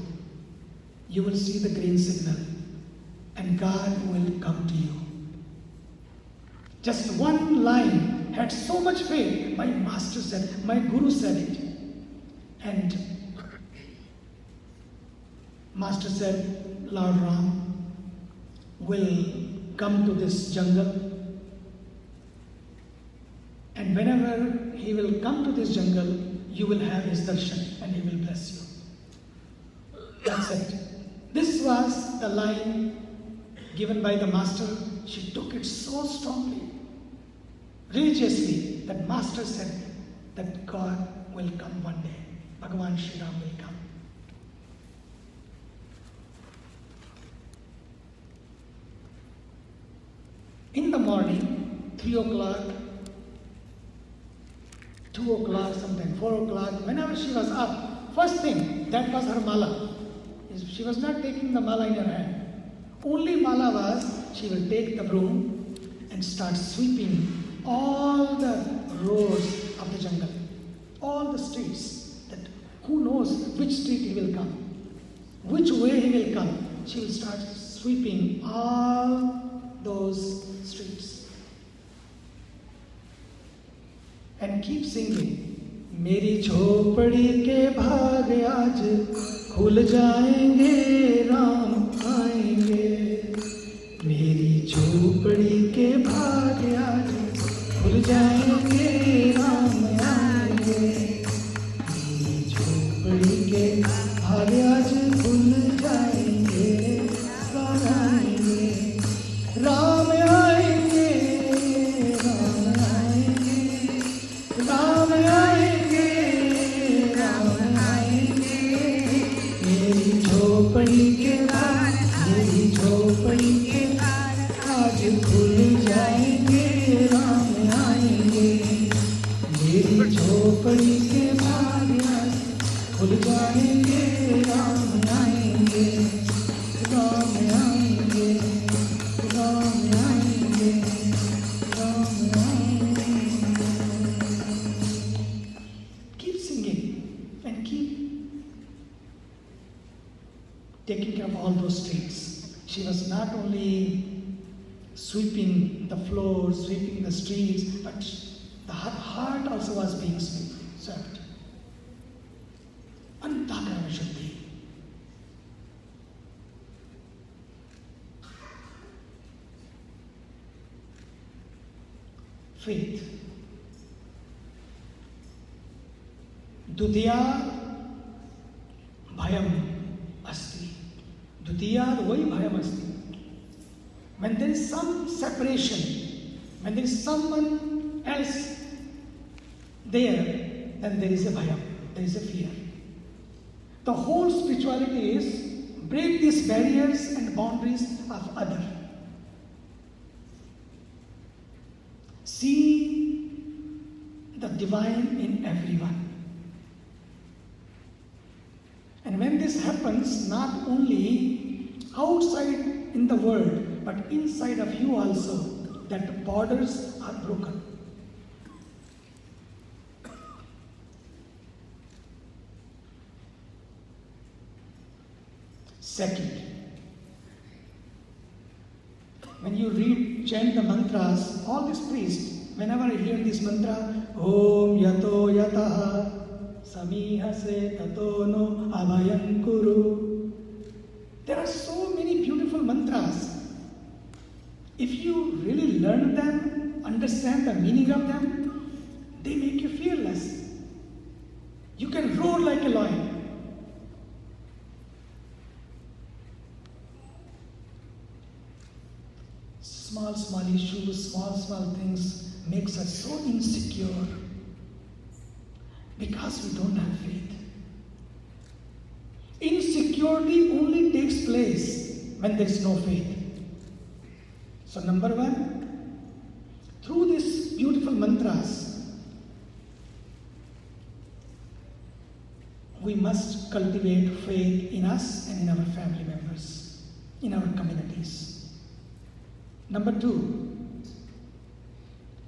You will see the green signal and God will come to you. Just one line had so much faith. My master said, my guru said it. And Master said, Lord Ram will come to this jungle. And whenever he will come to this jungle, you will have his darshan and he will bless you. That's it. This was the line given by the Master. She took it so strongly, religiously, that Master said that God will come one day. Bhagavan Shri Ram will come. In the morning, 3 o'clock, 2 o'clock, sometimes 4 o'clock, whenever she was up, first thing, that was her mala. She was not taking the mala in her hand. Only mala was, she will take the broom and start sweeping all the roads of the jungle, all the streets. That who knows which street he will come, which way he will come. She will start sweeping all those streets and keep singing. मेरी झोपड़ी के भाग आज खुल जाएंगे, राम आएंगे. मेरी झोपड़ी के भाग आज खुल जाएंगे, राम आएंगे. मेरी झोपड़ी के भाग आज खुल जाएंगे, राम आएंगे. राम आएंगे, राम आएंगे, राम आएंगे, राम आएंगे. मेरी झोपड़ी के भाग, मेरी झोपड़ी के आज खुल जाएंगे, राम आएंगे. taking care of all those streets. She was not only sweeping the floors, sweeping the streets, but her heart also was being swept. Antakarana Shuddhi. Faith. Dutiyar bhayam asti. Dutiyar vai bhayam asti. When there is some separation, when there is someone else there, then there is a bhayam, there is a fear. The whole spirituality is break these barriers and boundaries of other. See the divine in everyone. And when this happens, not only outside in the world, but inside of you also, that the borders are broken. Second, when you chant the mantras, all these priests, whenever I hear this mantra, Om Yato Yataha Samihase Tato No Abhayam Kuru. There are so many beautiful mantras. If you really learn them, understand the meaning of them, they make you fearless. You can roar like a lion. Small issues, small things makes us so insecure because we don't have faith. Insecurity only takes place when there is no faith. So number one, through these beautiful mantras, we must cultivate faith in us and in our family members, in our communities. Number two,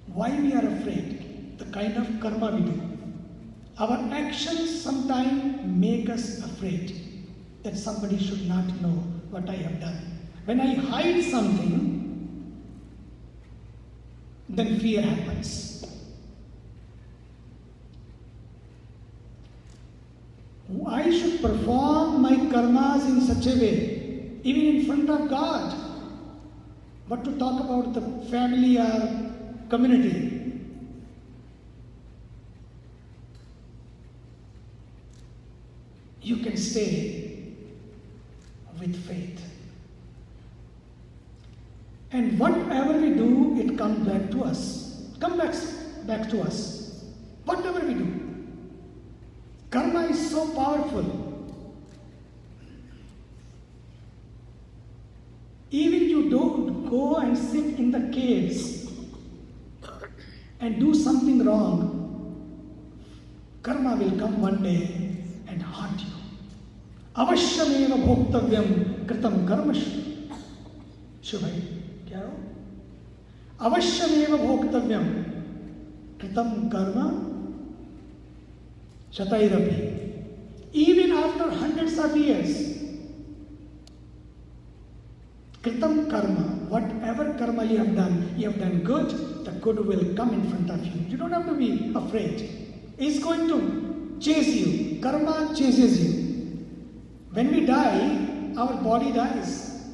why we are afraid, the kind of karma we do. Our actions sometimes make us afraid that somebody should not know what I have done. When I hide something, then fear happens. I should perform my karmas in such a way, even in front of God. But to talk about the family or community. You can stay with faith. And whatever we do, it comes back to us. Back to us. Whatever we do. Karma is so powerful. Even you don't go and sit in the caves and do something wrong, karma will come one day and haunt you. Avashyameva bhoktavyam kritam karma shubhai. Kya ho? Avashyameva bhoktavyam kritam karma shatairapi. Even after hundreds of years, kritam karma, whatever karma you have done good, the good will come in front of you. You don't have to be afraid. It's going to chase you. Karma chases you. When we die, our body dies.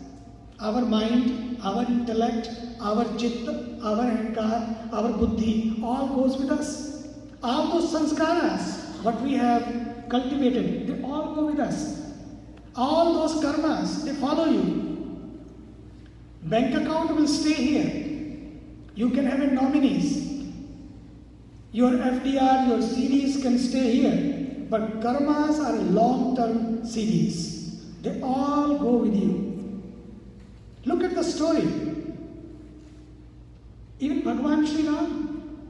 Our mind, our intellect, our chitta, our ahankar, our buddhi, all goes with us. All those sanskaras, what we have cultivated, they all go with us. All those karmas, they follow you. Bank account will stay here. You can have a nominees. Your FDR, your CDs can stay here. But karmas are long-term CDs. They all go with you. Look at the story. Even Bhagavan Sri Ram,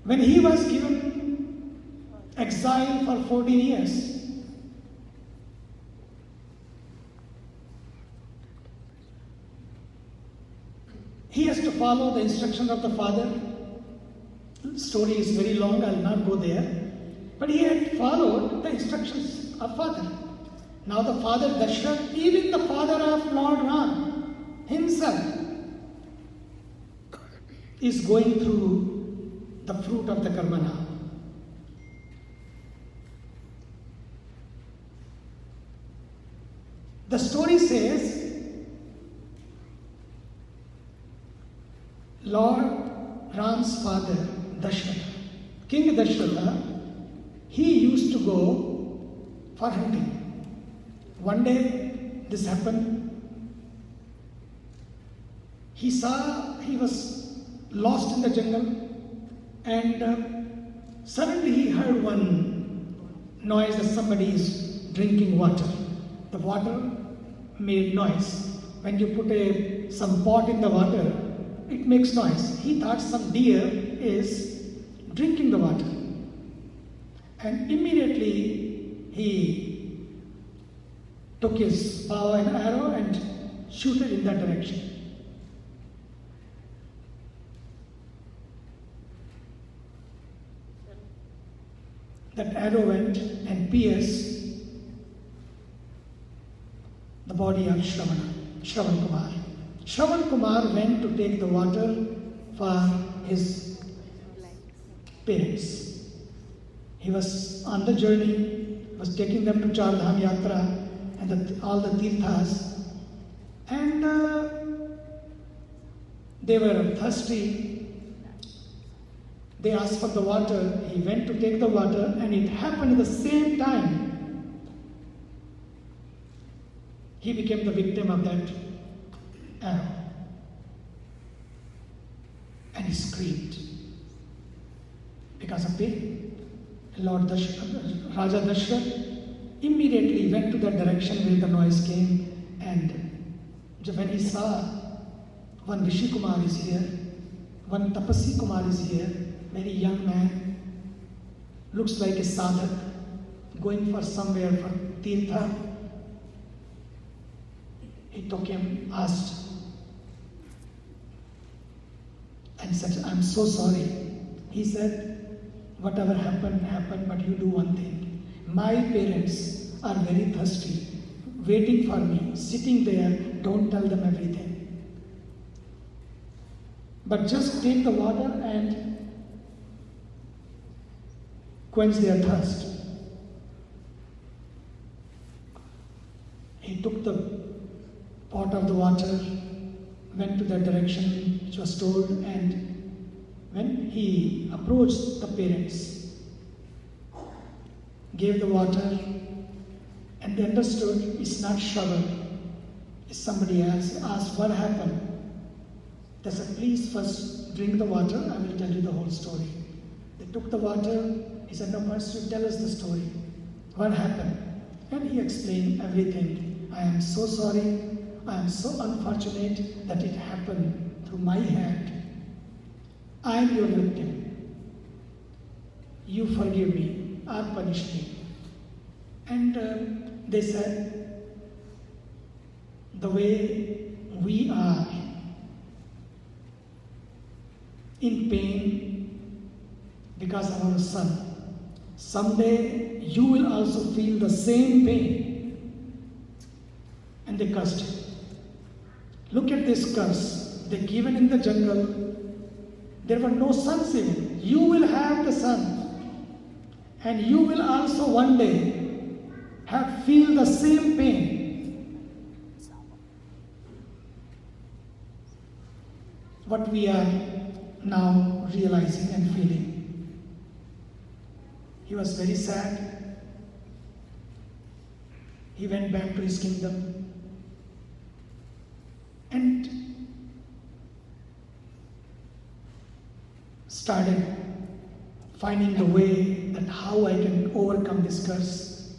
when he was given exile for 14 years, he has to follow the instruction of the father. The story is very long, I will not go there. But he had followed the instructions of father. Now the father Dashrath, even the father of Lord Ram himself, is going through the fruit of the karma now. The story says, Lord Ram's father, Dashratha, King Dashratha, he used to go for hunting. One day this happened. He saw he was lost in the jungle, and suddenly he heard one noise that somebody is drinking water. The water made noise. When you put some pot in the water, it makes noise. He thought some deer is drinking the water. And immediately he took his bow and arrow and shoot it in that direction. That arrow went and pierced the body of Shravan Kumar. Shravan Kumar went to take the water for his parents. He was on the journey, was taking them to Char Dham Yatra and all the tirthas, and they were thirsty. They asked for the water. He went to take the water, and it happened at the same time. He became the victim of that arrow. And he screamed because of pain. Lord Raja Dashrath immediately went to that direction where the noise came, and when he saw one Rishi Kumar is here, one Tapasi Kumar is here, very young man, looks like a sadhak, going for somewhere for tirtha. He took him, asked, and said, I'm so sorry. He said, whatever happened, happened, but you do one thing. My parents are very thirsty, waiting for me, sitting there, don't tell them everything. But just take the water and quench their thirst. He took the pot of the water, went to that direction which was told, and when he approached the parents, gave the water, and they understood it's not Shravan, it's somebody else. Asked what happened. They said, please first drink the water, I will tell you the whole story. They took the water. He said, no, first you tell us the story. What happened? And he explained everything. I am so sorry. I am so unfortunate that it happened through my hand. I am your victim. You forgive me or punish me. And they said, the way we are in pain because of our son, someday you will also feel the same pain. And they cursed him. Look at this curse. They given in the jungle. There were no sons even. You will have the son. And you will also one day feel the same pain. What we are now realizing and feeling. He was very sad. He went back to his kingdom and started finding the way that how I can overcome this curse.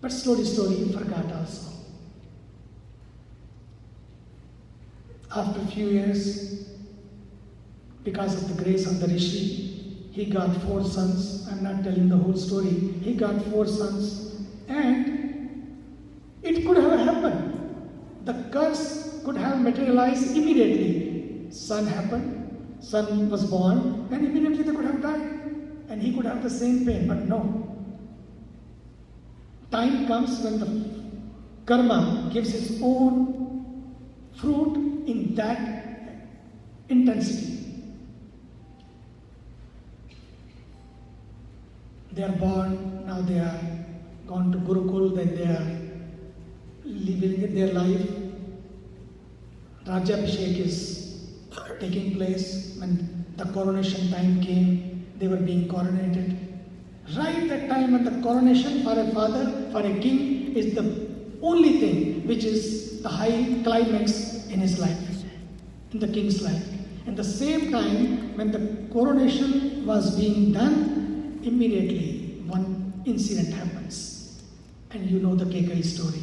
But slowly he forgot also. After a few years, because of the grace of the Rishi, he got 4 sons. I'm not telling the whole story. He got 4 sons, and it could have happened. The curse could have materialized immediately. Son happened, son was born, and immediately they could have died. And he could have the same pain, but no. time comes when the karma gives its own fruit in that intensity. They are born, now they are gone to Gurukul, then they are living their life. Rajabhishek is taking place. When the coronation time came, they were being coronated. Right that time when the coronation for a father, for a king, is the only thing which is the high climax in his life, in the king's life. And the same time when the coronation was being done, immediately one incident happens. And you know the Kekai story.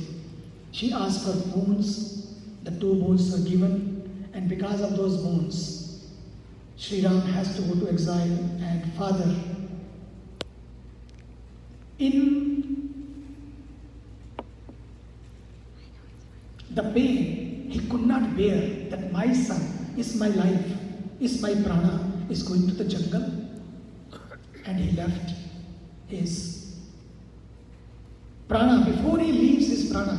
She asked for boons, the 2 boons were given, and because of those boons, Sri Ram has to go to exile, and father, in the pain, he could not bear that my son is my life, is my prana, is going to the jungle, and he left his prana. Before he leaves his prana,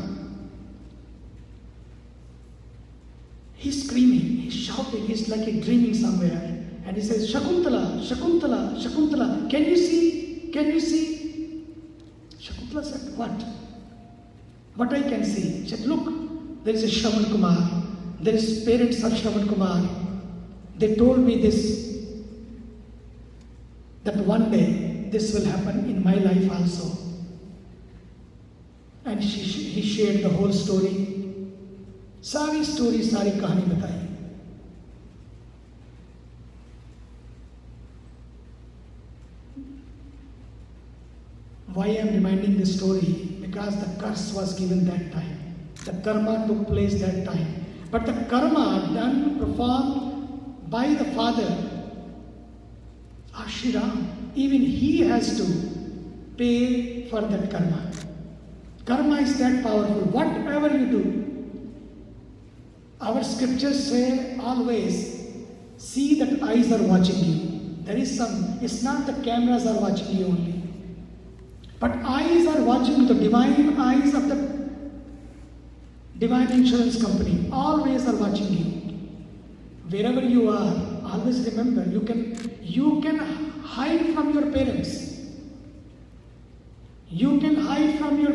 he's screaming, he's shouting, he's like dreaming somewhere, and he says, Shakuntala, Shakuntala, Shakuntala, can you see? Can you see? Shakuntala said, what? What I can see? She said, look, there is a Shravan Kumar, there is parents of Shravan Kumar. They told me this, that one day this will happen in my life also. And he shared the whole story. सारी story, सारी कहानी बताई. Why I am reminding this story? Because the curse was given that time. The karma took place that time. But the karma done, performed by the father of Shri Ram, even he has to pay for that karma. Karma is that powerful. Whatever you do, our scriptures say always, see that eyes are watching you. There is some, it's not the cameras are watching you only, but eyes are watching, the divine eyes of the divine insurance company always are watching you. Wherever you are, always remember, you can hide from your parents. You can hide from your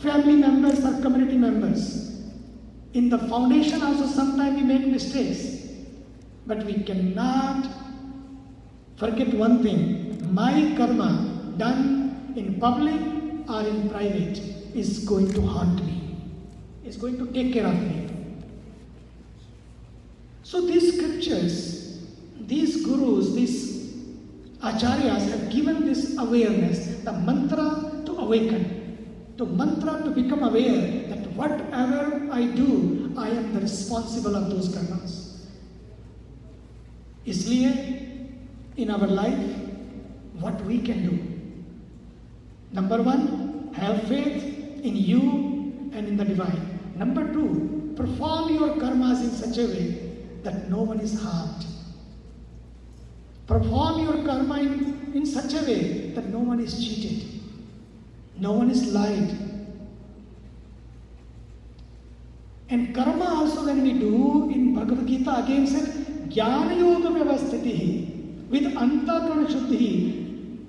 family members or community members. In the foundation also sometimes we make mistakes, but we cannot forget one thing. My karma done in public or in private is going to haunt me, is going to take care of me. So these scriptures, these gurus, these acharyas have given this awareness, the mantra to awaken, the mantra to become aware that whatever I do, I am the responsible of those karmas. Isliye, in our life, what we can do? Number 1, have faith in you and in the divine. Number 2, perform your karmas in such a way that no one is harmed. Perform your karma in such a way that no one is cheated, no one is lied. And karma also when we do, in Bhagavad Gita again said, Jnana Yoga Vyavasthitihi, with Antakarana Shuddhi.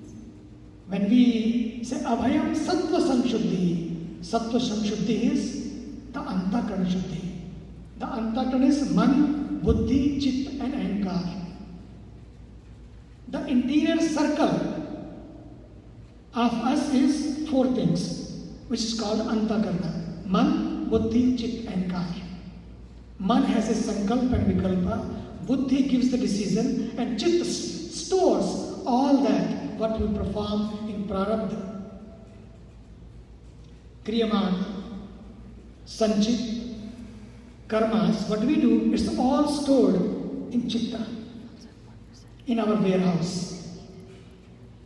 When we say Abhayam Sattva Samshuddhi, Sattva Samshuddhi is the Antakarana Shuddhi. The Antakarana is Man, Buddhi, Chit and Ahankar. The interior circle of us is 4 things, which is called Antakarana. Man, Buddhi, Chit and Ahankar. Man has a sankalpa and vikalpa. Buddhi gives the decision, and Chit stores all that what we perform in prarabdha. Kriyaman, Sanchit, karmas, what we do, it's all stored in chitta, in our warehouse.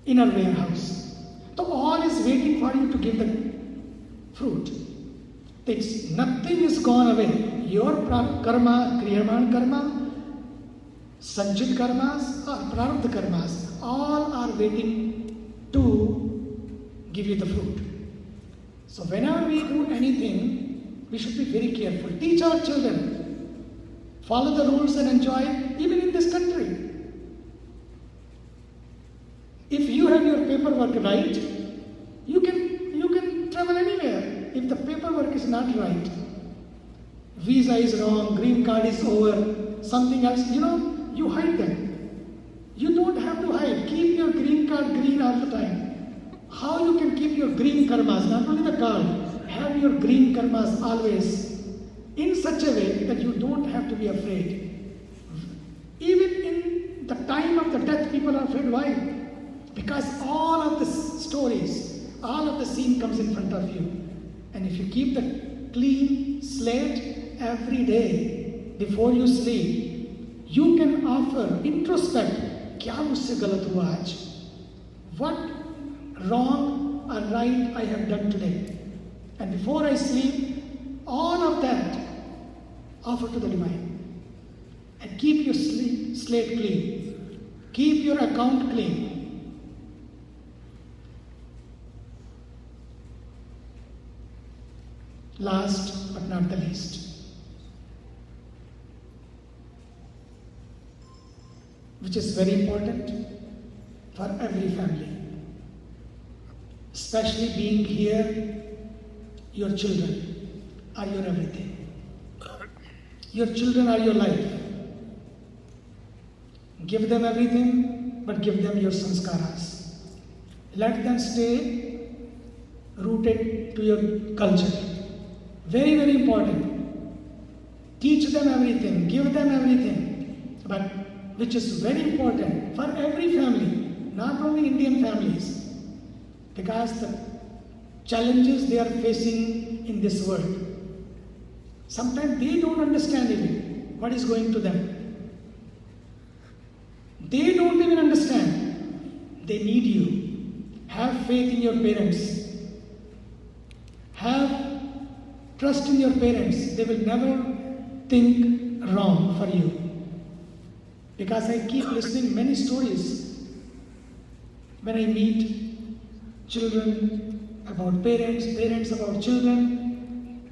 In our warehouse. So all is waiting for you to give the fruit. Nothing is gone away. Your karma, Kriyaman karma, Sanchit karmas or prarabdha karmas, all are waiting to give you the fruit. So whenever we do anything, we should be very careful. Teach our children. Follow the rules and enjoy, even in this country. If you have your paperwork right, you can travel anywhere. If the paperwork is not right, visa is wrong, green card is over, something else, you hide them. You don't have to hide. Keep your green card green all the time. How you can keep your green karmas, not only the card, have your green karmas always in such a way that you don't have to be afraid. Even in the time of the death, people are afraid. Why? Because all of the stories, all of the scene comes in front of you. And if you keep the clean slate every day before you sleep, you can offer, introspect, क्या मुझसे गलत हुआ आज? What wrong or right I have done today? And before I sleep, all of that offer to the divine. And keep your slate clean. Keep your account clean. Last but not the least, which is very important for every family, especially being here, your children are your everything. Your children are your life. Give them everything, but give them your sanskaras. Let them stay rooted to your culture. Very, very important. Teach them everything, give them everything, but which is very important for every family, not only Indian families, because the challenges they are facing in this world, sometimes they don't understand even what is going to them. They don't even understand. They need you. Have faith in your parents. Have trust in your parents. They will never think wrong for you. Because I keep listening many stories when I meet children about parents, parents about children.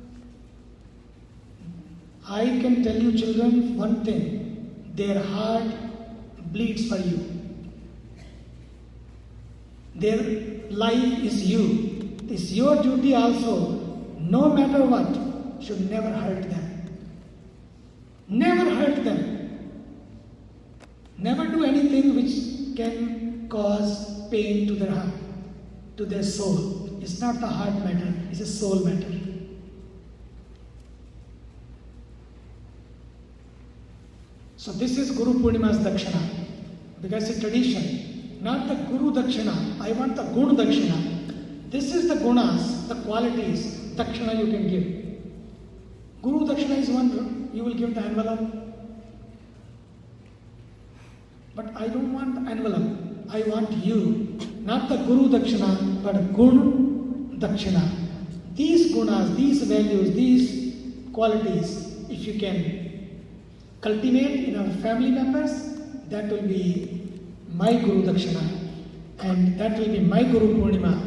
I can tell you children one thing, their heart bleeds for you. Their life is you. It's your duty also, no matter what, should never hurt them. Never hurt them. Never do anything which can cause pain to their heart, to their soul. It's not the heart matter, it's a soul matter. So this is Guru Purnima's Dakshina, because it's a tradition, not the Guru Dakshina. I want the Gun Dakshina. This is the gunas, the qualities, Dakshina you can give. Guru Dakshina is one, you will give the envelope. But I don't want the envelope. I want you, not the Guru Dakshina, but Gun Dakshina. These gunas, these values, these qualities, if you can cultivate in our family members, that will be my Guru Dakshina. And that will be my Guru Purnima.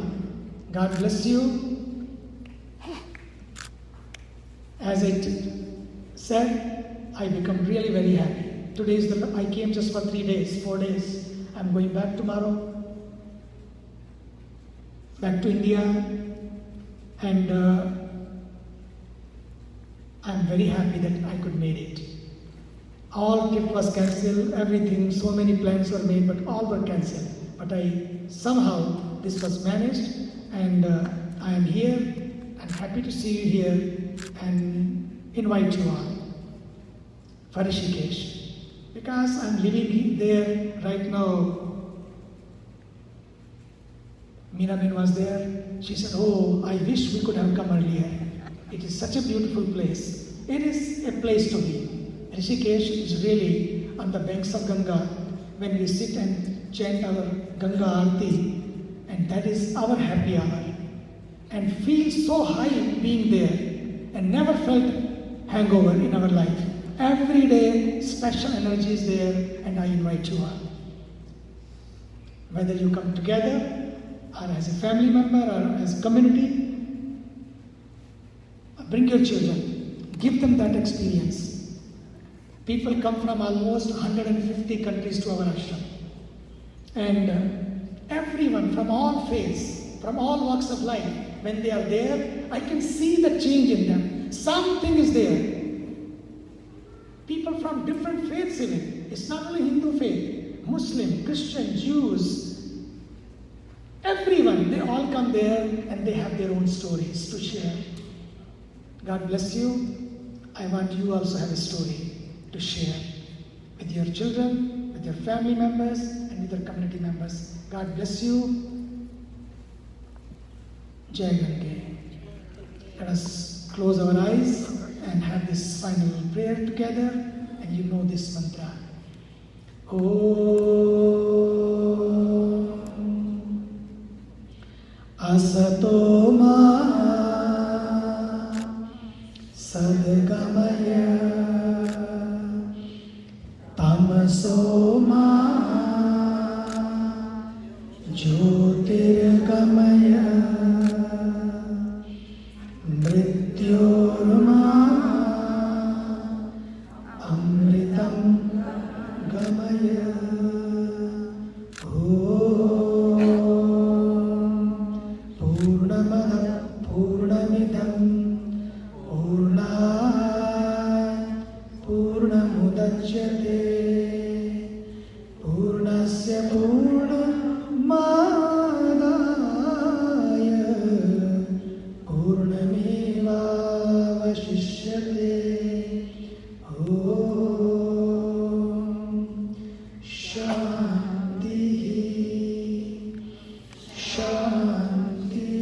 God bless you. As I said, I become really very happy. Today is I came just for 3 days, 4 days. I'm going back tomorrow, back to India, and I'm very happy that I could make it. All trip was cancelled, everything, so many plans were made, but all were cancelled. But somehow this was managed, and I am here. I'm happy to see you here and invite you all for Rishikesh. Because I'm living there right now. Meenabin was there. She said, "Oh, I wish we could have come earlier. It is such a beautiful place. It is a place to be." Rishikesh is really on the banks of Ganga when we sit and chant our Ganga Aarti, and that is our happy hour. And feel so high being there and never felt hangover in our life. Every day, special energy is there, and I invite you all. Whether you come together, or as a family member, or as a community, Bring your children. Give them that experience. People come from almost 150 countries to our ashram. And everyone from all faiths, from all walks of life, when they are there, I can see the change in them. Something is there. People from different faiths even. It's not only Hindu faith. Muslim, Christian, Jews. Everyone, they all come there and they have their own stories to share. God bless you. I want you also have a story to share with your children, with your family members, and with your community members. God bless you. Jai Gange. Let us close our eyes and have this final prayer together, and you know this mantra. Om Asato Ma Sadgamaya Tamaso Ma Jyotirgamaya Mrityorma Amritam Gamaya. Om Purnamada Purnamidam Purnat Purnamudachyate Purnasya Purnamadaya Purnamevavashishyate. Om Shanti Shanti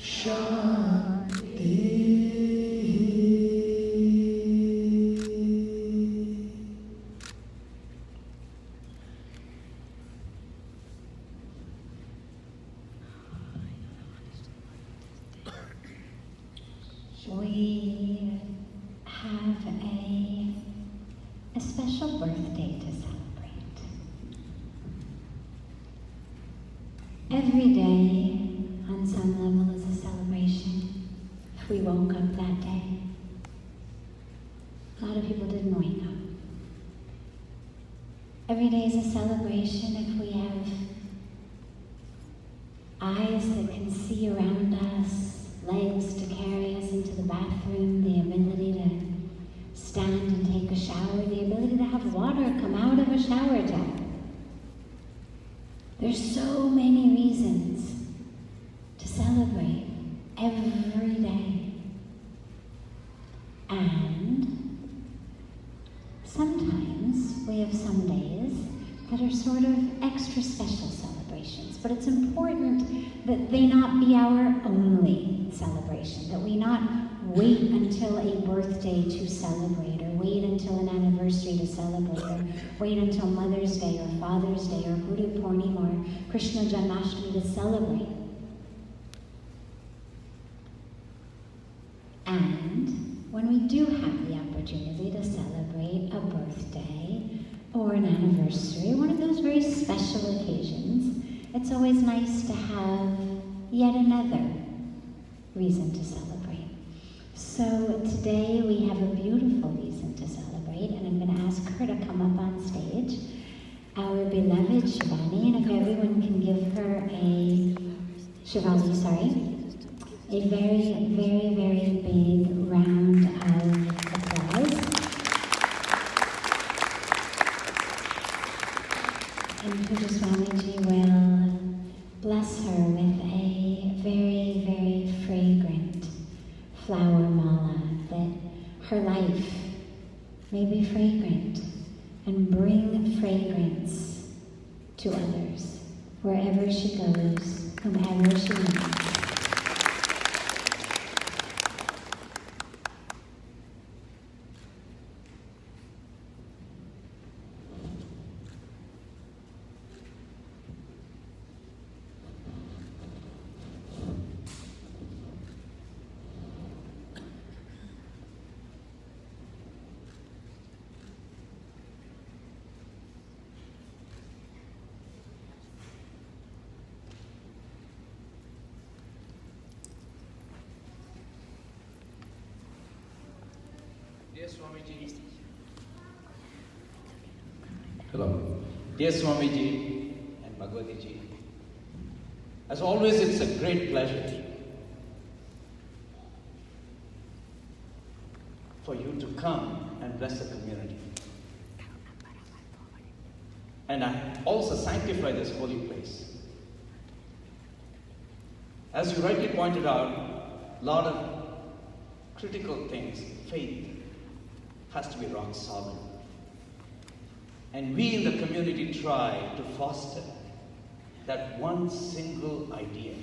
Shanti. We have a special birthday to celebrate. Every day, on some level, is a celebration. If we woke up that day, a lot of people didn't wake up. Every day is a celebration if we have eyes that can see around us, legs to carry us into the bathroom, the ability to stand and take a shower, the ability to have water come out of a shower tap. There's so many reasons to celebrate every day. And sometimes we have some days that are sort of extra special celebrations, but it's important that they not be our only celebration, that we not wait until a birthday to celebrate, or wait until an anniversary to celebrate, or wait until Mother's Day or Father's Day or Guru Purnima or Krishna Janmashtami to celebrate. And when we do have the opportunity to celebrate a birthday or an anniversary, one of those very special occasions, it's always nice to have yet another reason to celebrate. So today we have a beautiful reason to celebrate, and I'm going to ask her to come up on stage. Our beloved Shivani, and if everyone can give her a very, very, very big round of applause. And Pujya Swamiji will bless her with a very, very fragrant flower mala, that her life may be fragrant and bring fragrance to others, wherever she goes, whomever she meets. Dear Swamiji. Hello. Dear Swamiji and Bhagawati ji, as always, it's a great pleasure for you to come and bless the community. And I also sanctify this holy place. As you rightly pointed out, a lot of critical things, faith has to be rock solid. And we in the community try to foster that one single idea.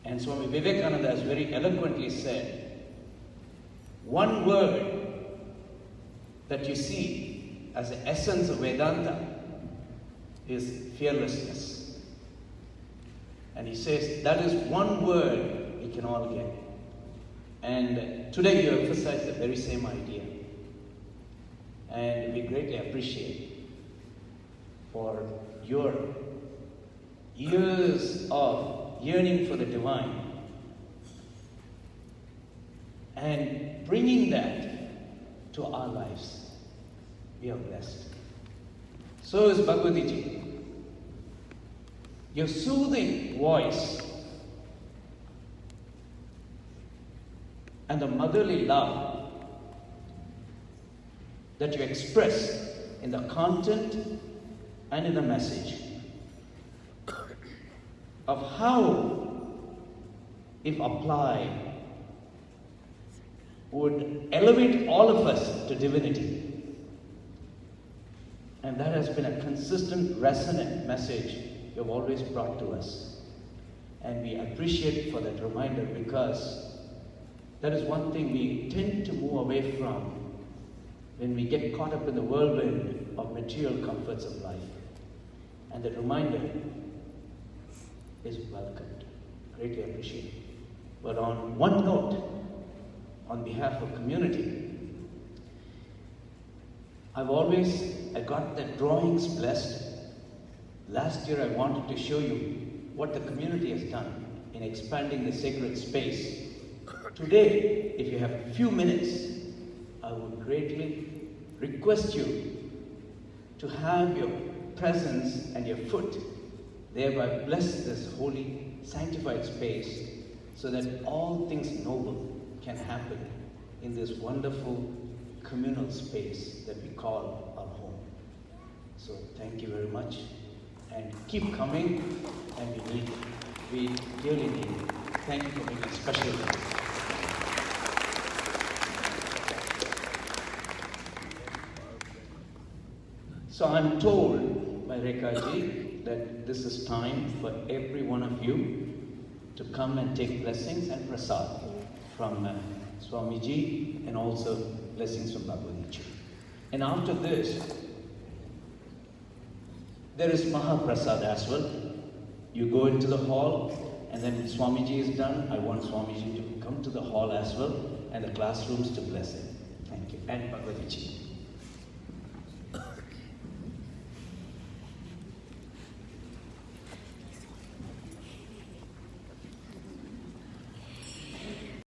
And Swami Vivekananda has very eloquently said, one word that you see as the essence of Vedanta is fearlessness. And he says that is one word we can all get. And today you emphasize the very same idea. And we greatly appreciate for your years of yearning for the divine and bringing that to our lives. We are blessed. So is Bhagawati ji. Your soothing voice and the motherly love that you express in the content and in the message of how, if applied, would elevate all of us to divinity. And that has been a consistent, resonant message you have always brought to us. And we appreciate for that reminder, because that is one thing we tend to move away from when we get caught up in the whirlwind of material comforts of life. And that reminder is welcomed, greatly appreciated. But on one note, on behalf of community, I got the drawings blessed. Last year I wanted to show you what the community has done in expanding the sacred space. Today, if you have a few minutes, I would greatly request you to have your presence and your foot thereby bless this holy, sanctified space, so that all things noble can happen in this wonderful communal space that we call our home. So thank you very much, and keep coming, and we dearly need it. Thank you for being a special guest. So I'm told by Rekhaji that this is time for every one of you to come and take blessings and prasad from Swamiji, and also blessings from Bhagawati. And after this, there is Mahaprasad as well. You go into the hall, and then when Swamiji is done, I want Swamiji to come to the hall as well, and the classrooms to bless it. Thank you. And Bhagawati.